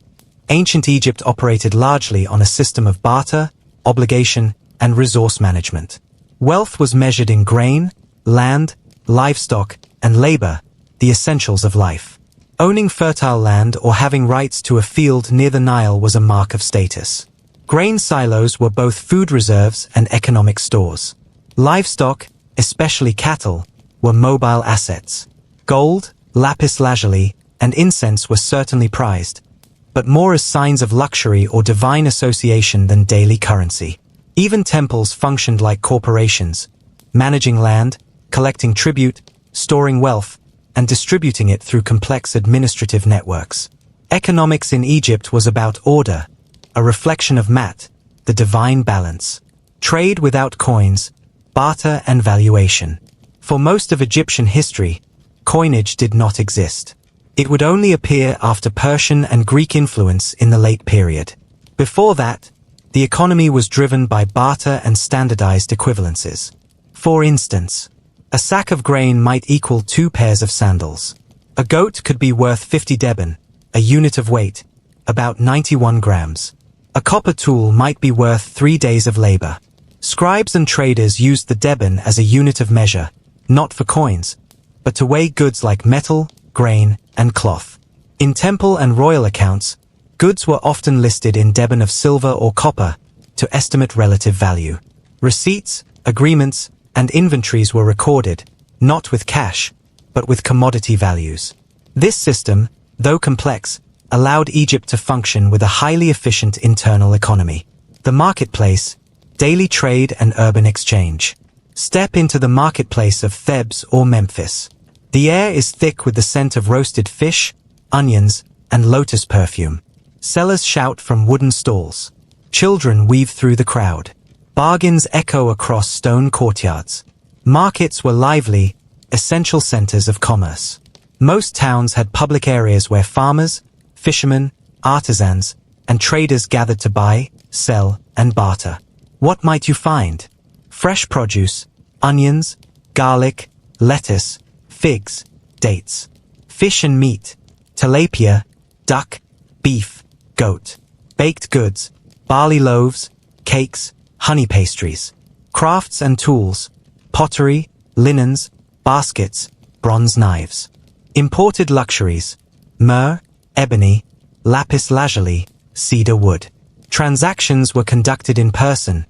[SPEAKER 1] ancient Egypt operated largely on a system of barter, obligation, and resource management. Wealth was measured in grain, land, livestock, and labor, the essentials of life. Owning fertile land or having rights to a field near the Nile was a mark of status. Grain silos were both food reserves and economic stores. Livestock, especially cattle, were mobile assets. Gold, lapis lazuli, and incense were certainly prized, but more as signs of luxury or divine association than daily currency. Even temples functioned like corporations, managing land, collecting tribute, storing wealth, and distributing it through complex administrative networks. Economics in Egypt was about order, a reflection of Mat, the divine balance. Trade without coins, barter and valuation. For most of Egyptian history, coinage did not exist. It would only appear after Persian and Greek influence in the late period. Before that, the economy was driven by barter and standardized equivalences. For instance, a sack of grain might equal 2 pairs of sandals. A goat could be worth 50 deben, a unit of weight, about 91 grams. A copper tool might be worth 3 days of labor. Scribes and traders used the deben as a unit of measure, not for coins, but to weigh goods like metal, grain, and cloth. In temple and royal accounts, goods were often listed in deben of silver or copper to estimate relative value. Receipts, agreements, and inventories were recorded, not with cash, but with commodity values. This system, though complex, allowed Egypt to function with a highly efficient internal economy. The marketplace, daily trade and urban exchange. Step into the marketplace of Thebes or Memphis. The air is thick with the scent of roasted fish, onions, and lotus perfume. Sellers shout from wooden stalls. Children weave through the crowd. Bargains echo across stone courtyards. Markets were lively, essential centers of commerce. Most towns had public areas where farmers, fishermen, artisans, and traders gathered to buy, sell, and barter. What might you find? Fresh produce, onions, garlic, lettuce, figs, dates. Fish and meat, tilapia, duck, beef, goat. Baked goods, barley loaves, cakes, honey pastries. Crafts and tools, pottery, linens, baskets, bronze knives. Imported luxuries, myrrh, ebony, lapis lazuli, cedar wood. Transactions were conducted in person,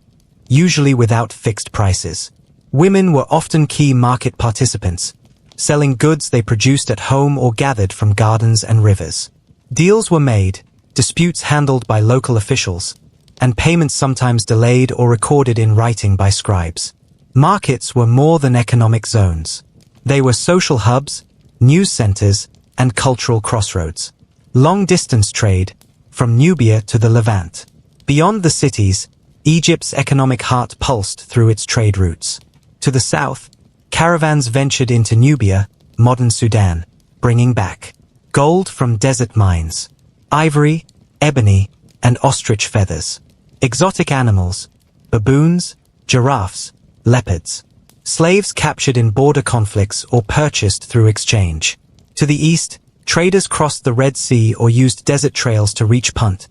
[SPEAKER 1] usually without fixed prices. Women were often key market participants, selling goods they produced at home or gathered from gardens and rivers. Deals were made, disputes handled by local officials, and payments sometimes delayed or recorded in writing by scribes. Markets were more than economic zones. They were social hubs, news centers, and cultural crossroads. Long-distance trade, from Nubia to the Levant. Beyond the cities, Egypt's economic heart pulsed through its trade routes. To the south, caravans ventured into Nubia, modern Sudan, bringing back gold from desert mines, ivory, ebony, and ostrich feathers. Exotic animals, baboons, giraffes, leopards. Slaves captured in border conflicts or purchased through exchange. To the east, traders crossed the Red Sea or used desert trails to reach Punt,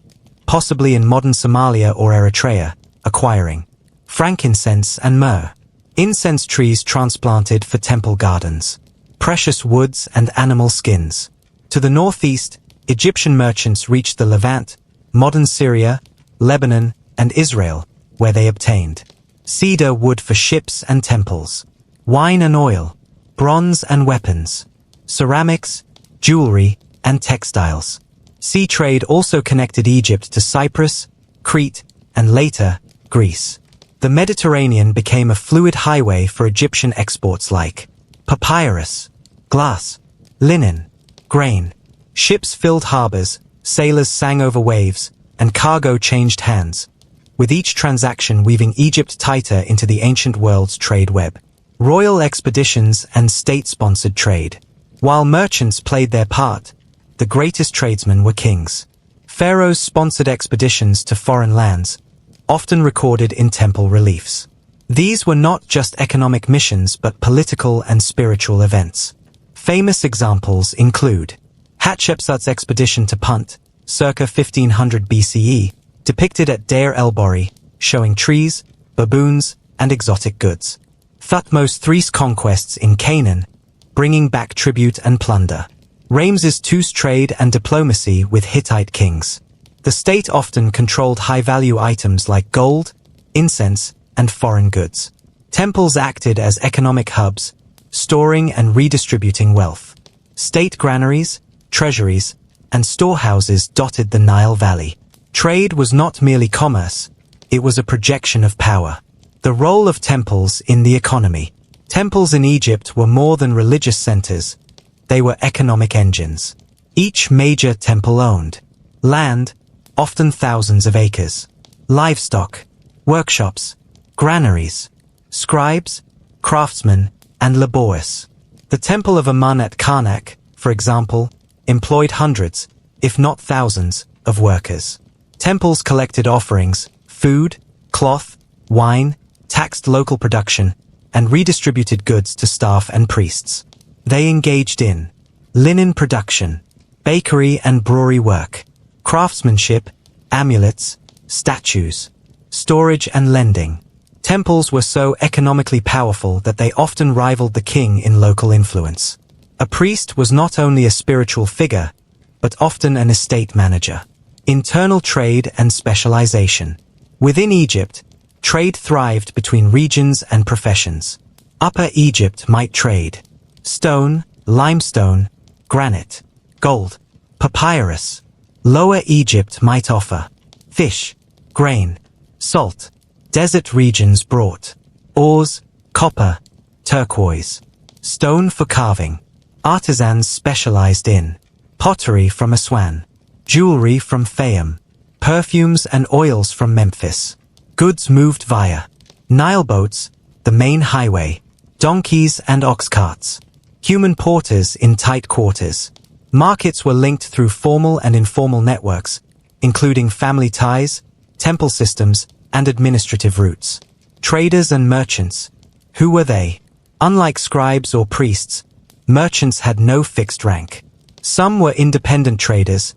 [SPEAKER 1] possibly in modern Somalia or Eritrea, acquiring frankincense and myrrh. Incense trees transplanted for temple gardens. Precious woods and animal skins. To the northeast, Egyptian merchants reached the Levant, modern Syria, Lebanon, and Israel, where they obtained cedar wood for ships and temples, wine and oil, bronze and weapons, ceramics, jewelry, and textiles. Sea trade also connected Egypt to Cyprus, Crete, and later, Greece. The Mediterranean became a fluid highway for Egyptian exports like papyrus, glass, linen, grain. Ships filled harbors, sailors sang over waves, and cargo changed hands, with each transaction weaving Egypt tighter into the ancient world's trade web. Royal expeditions and state-sponsored trade. While merchants played their part, the greatest tradesmen were kings. Pharaohs sponsored expeditions to foreign lands, often recorded in temple reliefs. These were not just economic missions but political and spiritual events. Famous examples include Hatshepsut's expedition to Punt, circa 1500 BCE, depicted at Deir el-Bahri, showing trees, baboons, and exotic goods. Thutmose III's conquests in Canaan, bringing back tribute and plunder. Ramses II's trade and diplomacy with Hittite kings. The state often controlled high-value items like gold, incense, and foreign goods. Temples acted as economic hubs, storing and redistributing wealth. State granaries, treasuries, and storehouses dotted the Nile Valley. Trade was not merely commerce, it was a projection of power. The role of temples in the economy. Temples in Egypt were more than religious centers, they were economic engines. Each major temple owned land, often thousands of acres, livestock, workshops, granaries, scribes, craftsmen, and laborists. The Temple of Amun at Karnak, for example, employed hundreds, if not thousands, of workers. Temples collected offerings, food, cloth, wine, taxed local production, and redistributed goods to staff and priests. They engaged in linen production, bakery and brewery work, craftsmanship, amulets, statues, storage and lending. Temples were so economically powerful that they often rivaled the king in local influence. A priest was not only a spiritual figure, but often an estate manager. Internal trade and specialization. Within Egypt, trade thrived between regions and professions. Upper Egypt might trade stone, limestone, granite, gold, papyrus. Lower Egypt might offer fish, grain, salt. Desert regions brought ores, copper, turquoise, stone for carving. Artisans specialized in pottery from Aswan, jewelry from Fayum, perfumes and oils from Memphis. Goods moved via Nile boats, the main highway, donkeys and ox carts, human porters in tight quarters. Markets were linked through formal and informal networks, including family ties, temple systems, and administrative routes. Traders and merchants. Who were they? Unlike scribes or priests, merchants had no fixed rank. Some were independent traders,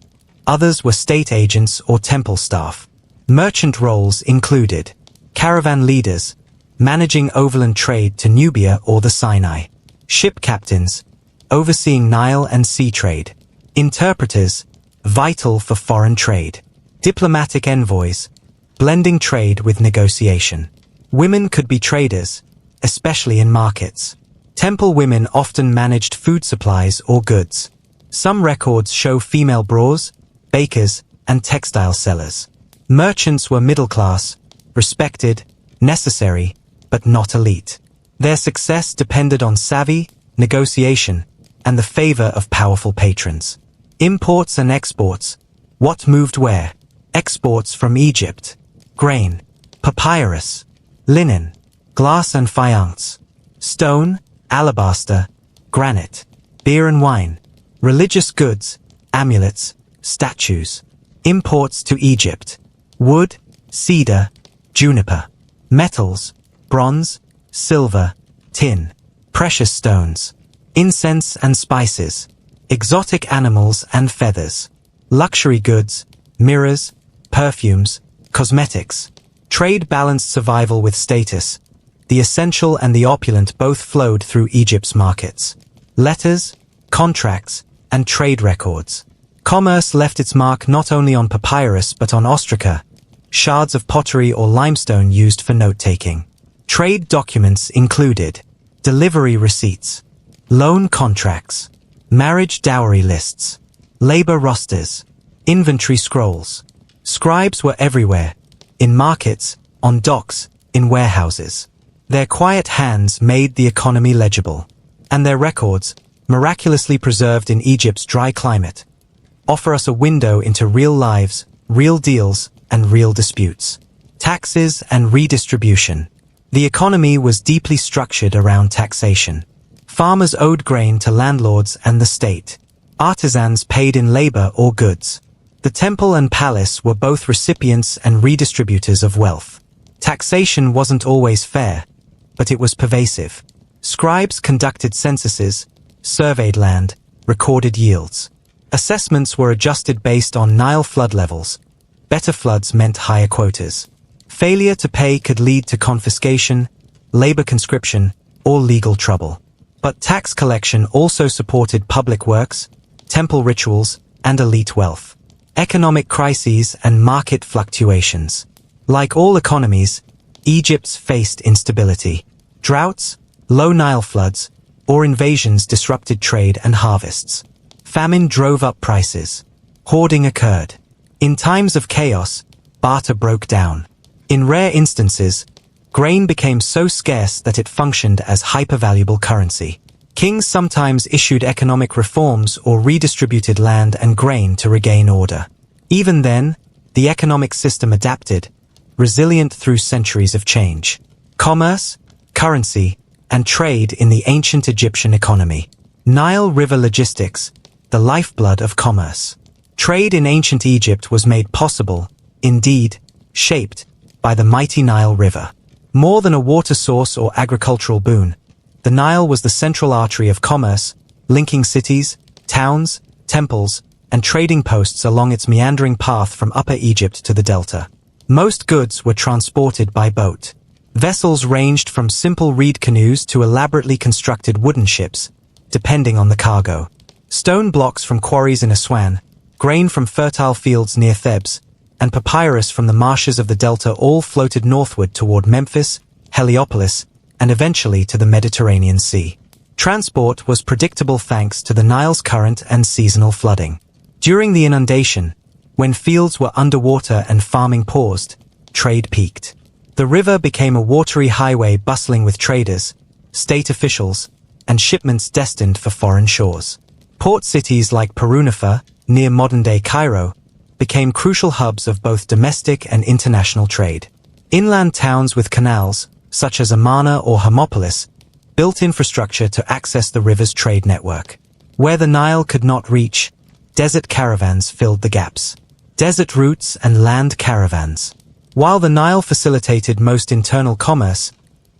[SPEAKER 1] others were state agents or temple staff. Merchant roles included caravan leaders, managing overland trade to Nubia or the Sinai. Ship captains, overseeing Nile and sea trade. Interpreters, vital for foreign trade. Diplomatic envoys, blending trade with negotiation. Women could be traders, especially in markets. Temple women often managed food supplies or goods. Some records show female brahms, bakers, and textile sellers. Merchants were middle class, respected, necessary, but not elite. Their success depended on savvy, negotiation, and the favor of powerful patrons. Imports and exports. What moved where? Exports from Egypt. Grain, papyrus, linen, glass and faience, stone, alabaster, granite, beer and wine, religious goods, amulets, statues. Imports to Egypt. Wood, cedar, juniper. Metals, bronze, silver, tin. Precious stones. Incense and spices. Exotic animals and feathers. Luxury goods, mirrors, perfumes, cosmetics. Trade balanced survival with status. The essential and the opulent both flowed through Egypt's markets. Letters, contracts, and trade records. Commerce left its mark not only on papyrus but on ostraca, shards of pottery or limestone used for note-taking. Trade documents included delivery receipts, loan contracts, marriage dowry lists, labor rosters, inventory scrolls. Scribes were everywhere, in markets, on docks, in warehouses. Their quiet hands made the economy legible, and their records, miraculously preserved in Egypt's dry climate, offer us a window into real lives, real deals, and real disputes. Taxes and redistribution. The economy was deeply structured around taxation. Farmers owed grain to landlords and the state. Artisans paid in labor or goods. The temple and palace were both recipients and redistributors of wealth. Taxation wasn't always fair, but it was pervasive. Scribes conducted censuses, surveyed land, recorded yields. Assessments were adjusted based on Nile flood levels. Better floods meant higher quotas. Failure to pay could lead to confiscation, labor conscription, or legal trouble. But tax collection also supported public works, temple rituals, and elite wealth. Economic crises and market fluctuations. Like all economies, Egypt's faced instability. Droughts, low Nile floods, or invasions disrupted trade and harvests. Famine drove up prices. Hoarding occurred. In times of chaos, barter broke down. In rare instances, grain became so scarce that it functioned as hypervaluable currency. Kings sometimes issued economic reforms or redistributed land and grain to regain order. Even then, the economic system adapted, resilient through centuries of change. Commerce, currency, and trade in the ancient Egyptian economy. Nile River logistics, the lifeblood of commerce. Trade in ancient Egypt was made possible, indeed, shaped, by the mighty Nile River. More than a water source or agricultural boon, the Nile was the central artery of commerce, linking cities, towns, temples, and trading posts along its meandering path from Upper Egypt to the Delta. Most goods were transported by boat. Vessels ranged from simple reed canoes to elaborately constructed wooden ships, depending on the cargo. Stone blocks from quarries in Aswan, grain from fertile fields near Thebes, and papyrus from the marshes of the Delta all floated northward toward Memphis, Heliopolis, and eventually to the Mediterranean Sea. Transport was predictable thanks to the Nile's current and seasonal flooding. During the inundation, when fields were underwater and farming paused, trade peaked. The river became a watery highway bustling with traders, state officials, and shipments destined for foreign shores. Port cities like Perunifa, near modern-day Cairo, became crucial hubs of both domestic and international trade. Inland towns with canals, such as Amana or Hermopolis, built infrastructure to access the river's trade network. Where the Nile could not reach, desert caravans filled the gaps. Desert routes and land caravans. While the Nile facilitated most internal commerce,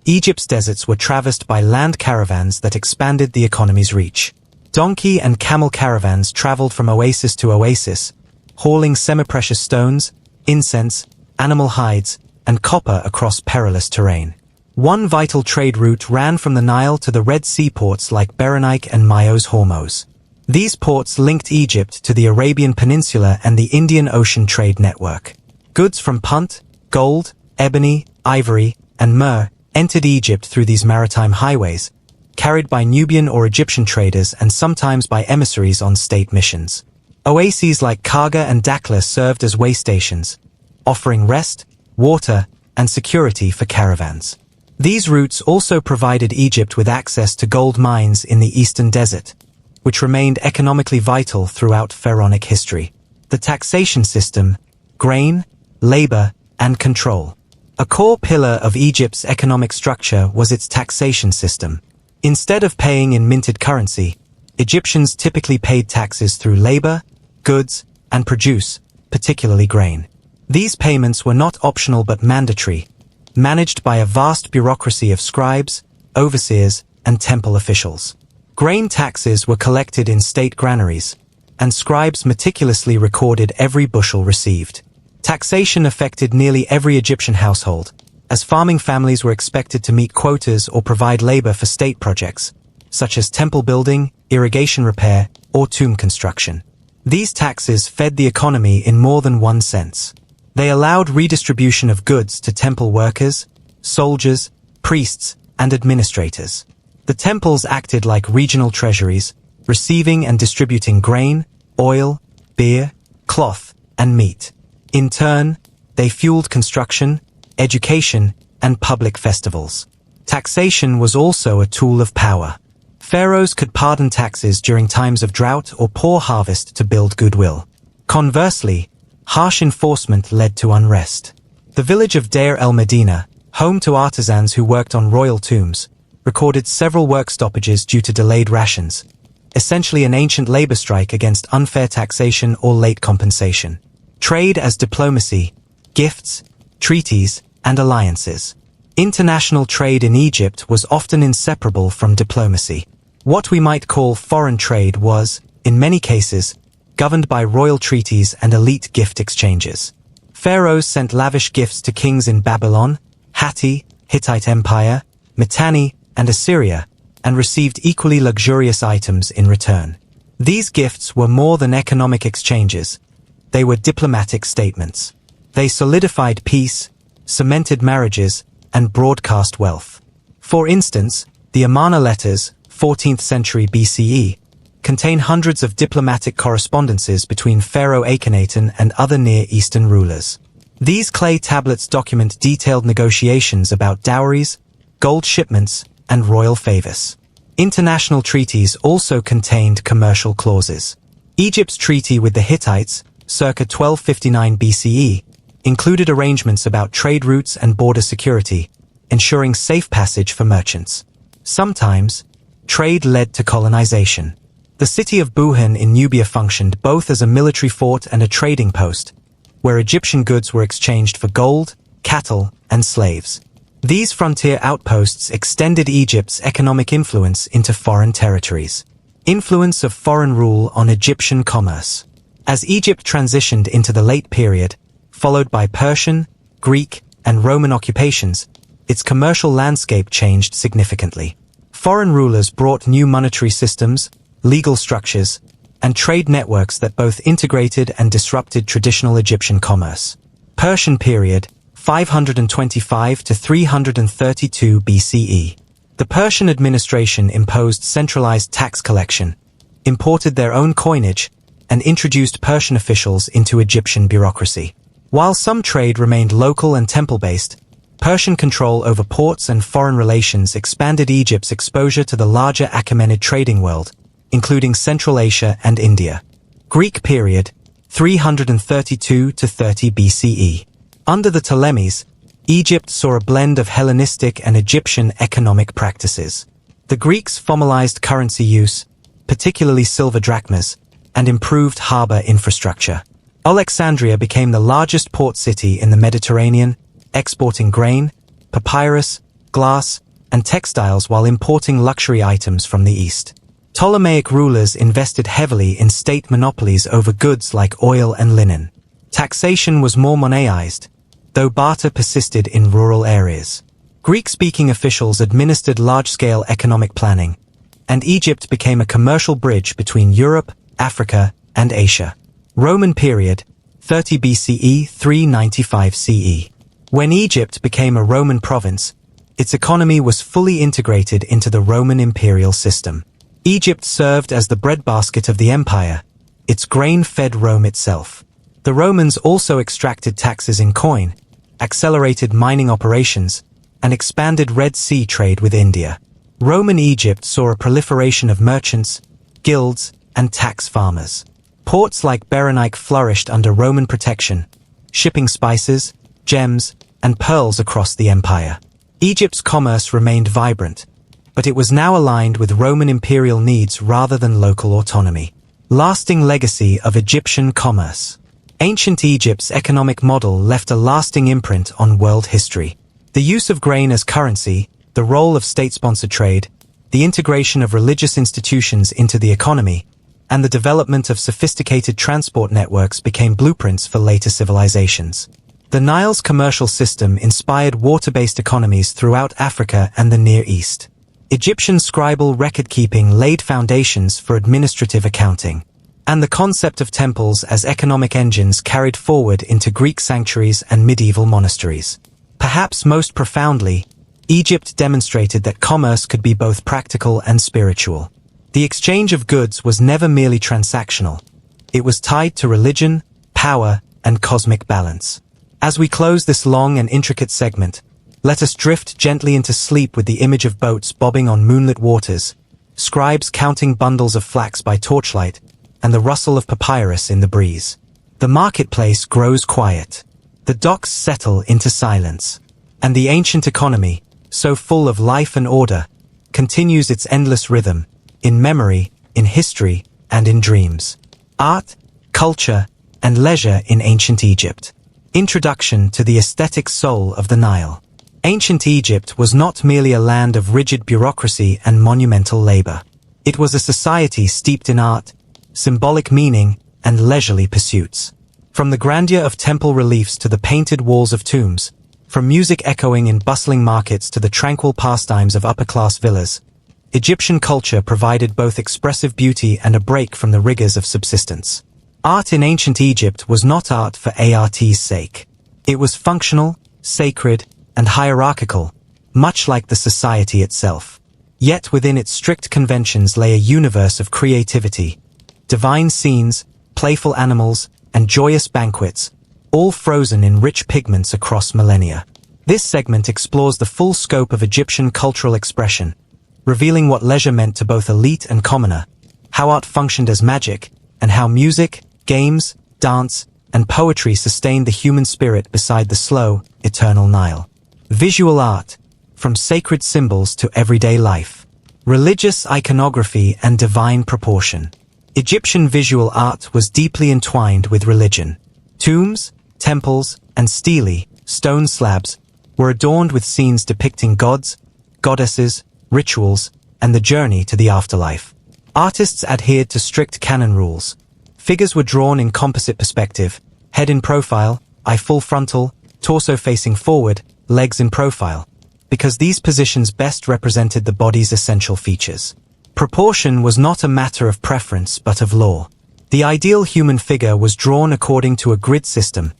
[SPEAKER 1] Egypt's deserts were traversed by land caravans that expanded the economy's reach. Donkey and camel caravans traveled from oasis to oasis, hauling semi-precious stones, incense, animal hides, and copper across perilous terrain. One vital trade route ran from the Nile to the Red Sea ports like Berenik and Myos Hormuz. These ports linked Egypt to the Arabian Peninsula and the Indian Ocean trade network. Goods from Punt, gold, ebony, ivory, and myrrh entered Egypt through these maritime highways, carried by Nubian or Egyptian traders and sometimes by emissaries on state missions. Oases like Karga and Dakhla served as way stations, offering rest, water, and security for caravans. These routes also provided Egypt with access to gold mines in the eastern desert, which remained economically vital throughout pharaonic history. The taxation system, grain, labor, and control. A core pillar of Egypt's economic structure was its taxation system. Instead of paying in minted currency, Egyptians typically paid taxes through labor, goods, and produce, particularly grain. These payments were not optional but mandatory, managed by a vast bureaucracy of scribes, overseers, and temple officials. Grain taxes were collected in state granaries, and scribes meticulously recorded every bushel received. Taxation affected nearly every Egyptian household, as farming families were expected to meet quotas or provide labor for state projects, such as temple building, irrigation repair, or tomb construction. These taxes fed the economy in more than one sense. They allowed redistribution of goods to temple workers, soldiers, priests, and administrators. The temples acted like regional treasuries, receiving and distributing grain, oil, beer, cloth, and meat. In turn, they fueled construction, education, and public festivals. Taxation was also a tool of power. Pharaohs could pardon taxes during times of drought or poor harvest to build goodwill. Conversely, harsh enforcement led to unrest. The village of Deir el-Medina, home to artisans who worked on royal tombs, recorded several work stoppages due to delayed rations, essentially an ancient labor strike against unfair taxation or late compensation. Trade as diplomacy, gifts, treaties, and alliances. International trade in Egypt was often inseparable from diplomacy. What we might call foreign trade was, in many cases, governed by royal treaties and elite gift exchanges. Pharaohs sent lavish gifts to kings in Babylon, Hatti, Hittite Empire, Mitanni, and Assyria, and received equally luxurious items in return. These gifts were more than economic exchanges. They were diplomatic statements. They solidified peace, cemented marriages, and broadcast wealth. For instance, the Amarna letters, 14th century BCE, contain hundreds of diplomatic correspondences between Pharaoh Akhenaten and other Near Eastern rulers. These clay tablets document detailed negotiations about dowries, gold shipments, and royal favors. International treaties also contained commercial clauses. Egypt's treaty with the Hittites, circa 1259 BCE, included arrangements about trade routes and border security, ensuring safe passage for merchants. Sometimes, trade led to colonization. The city of Buhan in Nubia functioned both as a military fort and a trading post, where Egyptian goods were exchanged for gold, cattle, and slaves. These frontier outposts extended Egypt's economic influence into foreign territories. Influence of foreign rule on Egyptian commerce. As Egypt transitioned into the late period, followed by Persian, Greek, and Roman occupations, its commercial landscape changed significantly. Foreign rulers brought new monetary systems, legal structures, and trade networks that both integrated and disrupted traditional Egyptian commerce. Persian period, 525 to 332 BCE. The Persian administration imposed centralized tax collection, imported their own coinage, and introduced Persian officials into Egyptian bureaucracy. While some trade remained local and temple-based, Persian control over ports and foreign relations expanded Egypt's exposure to the larger Achaemenid trading world, including Central Asia and India. Greek period, 332 to 30 BCE. Under the Ptolemies, Egypt saw a blend of Hellenistic and Egyptian economic practices. The Greeks formalized currency use, particularly silver drachmas, and improved harbor infrastructure. Alexandria became the largest port city in the Mediterranean, exporting grain, papyrus, glass, and textiles while importing luxury items from the east. Ptolemaic rulers invested heavily in state monopolies over goods like oil and linen. Taxation was more moneized, though barter persisted in rural areas. Greek-speaking officials administered large-scale economic planning, and Egypt became a commercial bridge between Europe, Africa, and Asia. Roman period, 30 BCE, 395 CE. When Egypt became a Roman province, its economy was fully integrated into the Roman imperial system. Egypt served as the breadbasket of the empire. Its grain fed Rome itself. The Romans also extracted taxes in coin, accelerated mining operations, and expanded Red Sea trade with India. Roman Egypt saw a proliferation of merchants, guilds, and tax farmers. Ports like Berenike flourished under Roman protection, shipping spices, gems, and pearls across the empire. Egypt's commerce remained vibrant, but it was now aligned with Roman imperial needs rather than local autonomy. Lasting legacy of Egyptian commerce. Ancient Egypt's economic model left a lasting imprint on world history. The use of grain as currency, the role of state-sponsored trade, the integration of religious institutions into the economy, and the development of sophisticated transport networks became blueprints for later civilizations. The Nile's commercial system inspired water-based economies throughout Africa and the Near East. Egyptian scribal record-keeping laid foundations for administrative accounting, and the concept of temples as economic engines carried forward into Greek sanctuaries and medieval monasteries. Perhaps most profoundly, Egypt demonstrated that commerce could be both practical and spiritual. The exchange of goods was never merely transactional. It was tied to religion, power, and cosmic balance. As we close this long and intricate segment, let us drift gently into sleep with the image of boats bobbing on moonlit waters, scribes counting bundles of flax by torchlight, and the rustle of papyrus in the breeze. The marketplace grows quiet. The docks settle into silence. And the ancient economy, so full of life and order, continues its endless rhythm, in memory, in history, and in dreams. Art, culture, and leisure in ancient Egypt. Introduction to the aesthetic soul of the Nile. Ancient Egypt was not merely a land of rigid bureaucracy and monumental labor. It was a society steeped in art, symbolic meaning, and leisurely pursuits. From the grandeur of temple reliefs to the painted walls of tombs, from music echoing in bustling markets to the tranquil pastimes of upper-class villas, Egyptian culture provided both expressive beauty and a break from the rigors of subsistence. Art in ancient Egypt was not art for art's sake. It was functional, sacred, and hierarchical, much like the society itself. Yet within its strict conventions lay a universe of creativity, divine scenes, playful animals, and joyous banquets, all frozen in rich pigments across millennia. This segment explores the full scope of Egyptian cultural expression, revealing what leisure meant to both elite and commoner, how art functioned as magic, and how music, games, dance, and poetry sustained the human spirit beside the slow, eternal Nile. Visual art, from sacred symbols to everyday life. Religious iconography and divine proportion. Egyptian visual art was deeply entwined with religion. Tombs, temples, and stelae, stone slabs, were adorned with scenes depicting gods, goddesses, rituals, and the journey to the afterlife. Artists adhered to strict canon rules. Figures were drawn in composite perspective, head in profile, eye full frontal, torso facing forward, legs in profile, because these positions best represented the body's essential features. Proportion was not a matter of preference but of law. The ideal human figure was drawn according to a grid system,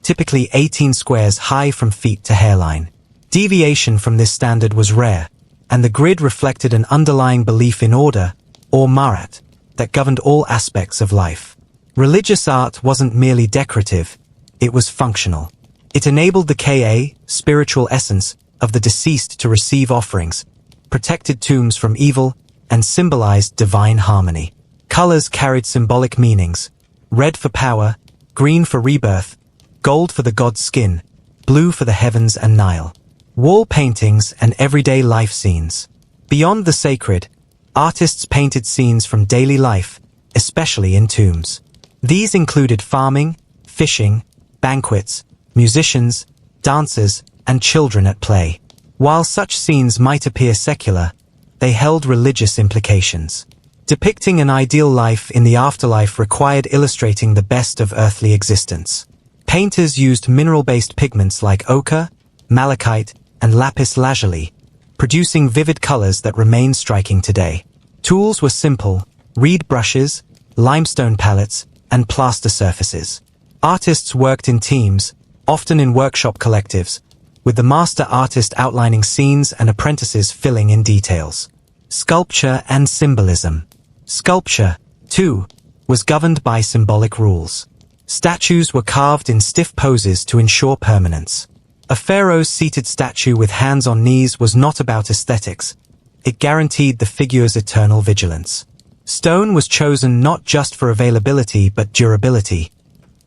[SPEAKER 1] typically 18 squares high from feet to hairline. Deviation from this standard was rare, and the grid reflected an underlying belief in order, or marat, that governed all aspects of life. Religious art wasn't merely decorative, it was functional. It enabled the spiritual essence, of the deceased to receive offerings, protected tombs from evil, and symbolized divine harmony. Colors carried symbolic meanings: red for power, green for rebirth, gold for the god's skin, blue for the heavens and Nile. Wall paintings and everyday life scenes. Beyond the sacred, artists painted scenes from daily life, especially in tombs. These included farming, fishing, banquets, musicians, dancers, and children at play. While such scenes might appear secular, they held religious implications. Depicting an ideal life in the afterlife required illustrating the best of earthly existence. Painters used mineral-based pigments like ochre, malachite, and lapis lazuli, producing vivid colors that remain striking today. Tools were simple: reed brushes, limestone palettes, and plaster surfaces. Artists worked in teams, often in workshop collectives, with the master artist outlining scenes and apprentices filling in details. Sculpture and symbolism. Sculpture, too, was governed by symbolic rules. Statues were carved in stiff poses to ensure permanence. A pharaoh's seated statue with hands on knees was not about aesthetics. It guaranteed the figure's eternal vigilance. Stone was chosen not just for availability but durability.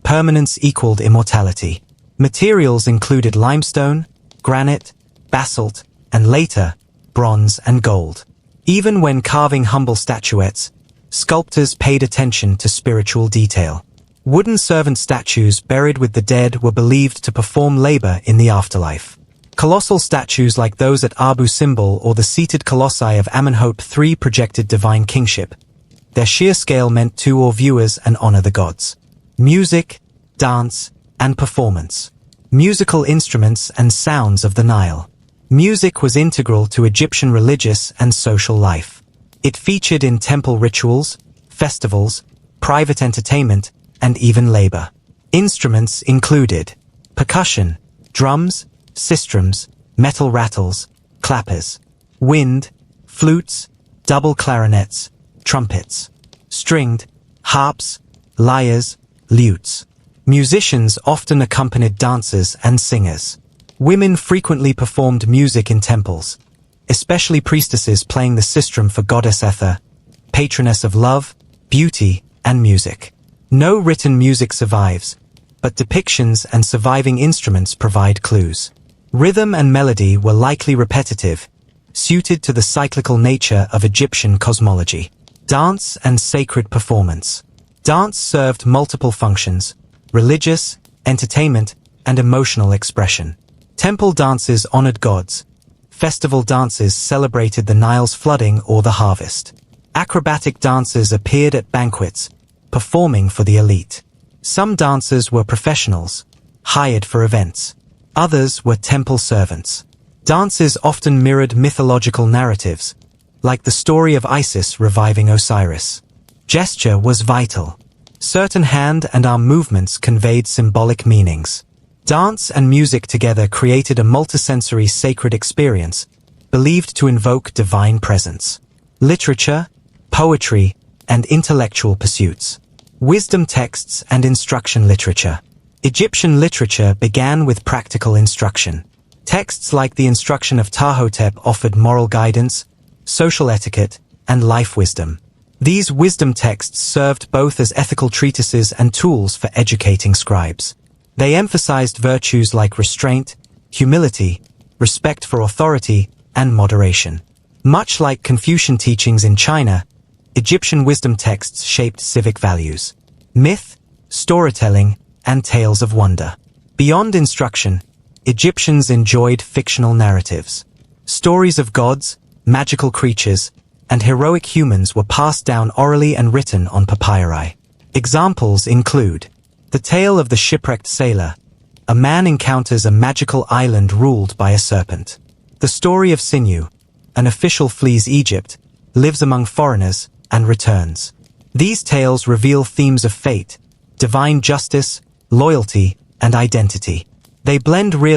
[SPEAKER 1] Permanence equaled immortality. Materials included limestone, granite, basalt, and later, bronze and gold. Even when carving humble statuettes, sculptors paid attention to spiritual detail. Wooden servant statues buried with the dead were believed to perform labor in the afterlife. Colossal statues like those at Abu Simbel or the seated colossi of Amenhotep III projected divine kingship. Their sheer scale meant to awe viewers and honor the gods. Music, dance, and performance. Musical instruments and sounds of the Nile. Music was integral to Egyptian religious and social life. It featured in temple rituals, festivals, private entertainment, and even labor. Instruments included percussion, drums, sistrums, metal rattles, clappers, wind, flutes, double clarinets, trumpets, stringed, harps, lyres, lutes. Musicians often accompanied dancers and singers. Women frequently performed music in temples, especially priestesses playing the sistrum for goddess Ether, patroness of love, beauty, and music. No written music survives, but depictions and surviving instruments provide clues. Rhythm and melody were likely repetitive, suited to the cyclical nature of Egyptian cosmology. Dance and sacred performance. Dance served multiple functions: religious, entertainment, and emotional expression. Temple dances honored gods. Festival dances celebrated the Nile's flooding or the harvest. Acrobatic dancers appeared at banquets, performing for the elite. Some dancers were professionals, hired for events. Others were temple servants. Dances often mirrored mythological narratives, like the story of Isis reviving Osiris. Gesture was vital. Certain hand and arm movements conveyed symbolic meanings. Dance and music together created a multisensory sacred experience, believed to invoke divine presence. Literature, poetry, and intellectual pursuits. Wisdom texts and instruction literature. Egyptian literature began with practical instruction. Texts like the Instruction of Ptahhotep offered moral guidance, social etiquette, and life wisdom. These wisdom texts served both as ethical treatises and tools for educating scribes. They emphasized virtues like restraint, humility, respect for authority, and moderation. Much like Confucian teachings in China, Egyptian wisdom texts shaped civic values. Myth, storytelling, and tales of wonder. Beyond instruction, Egyptians enjoyed fictional narratives. Stories of gods, magical creatures, and heroic humans were passed down orally and written on papyri. Examples include the tale of the shipwrecked sailor. A man encounters a magical island ruled by a serpent. The story of Sinew. An official flees Egypt, lives among foreigners, and returns. These tales reveal themes of fate, divine justice, loyalty, and identity. They blend realism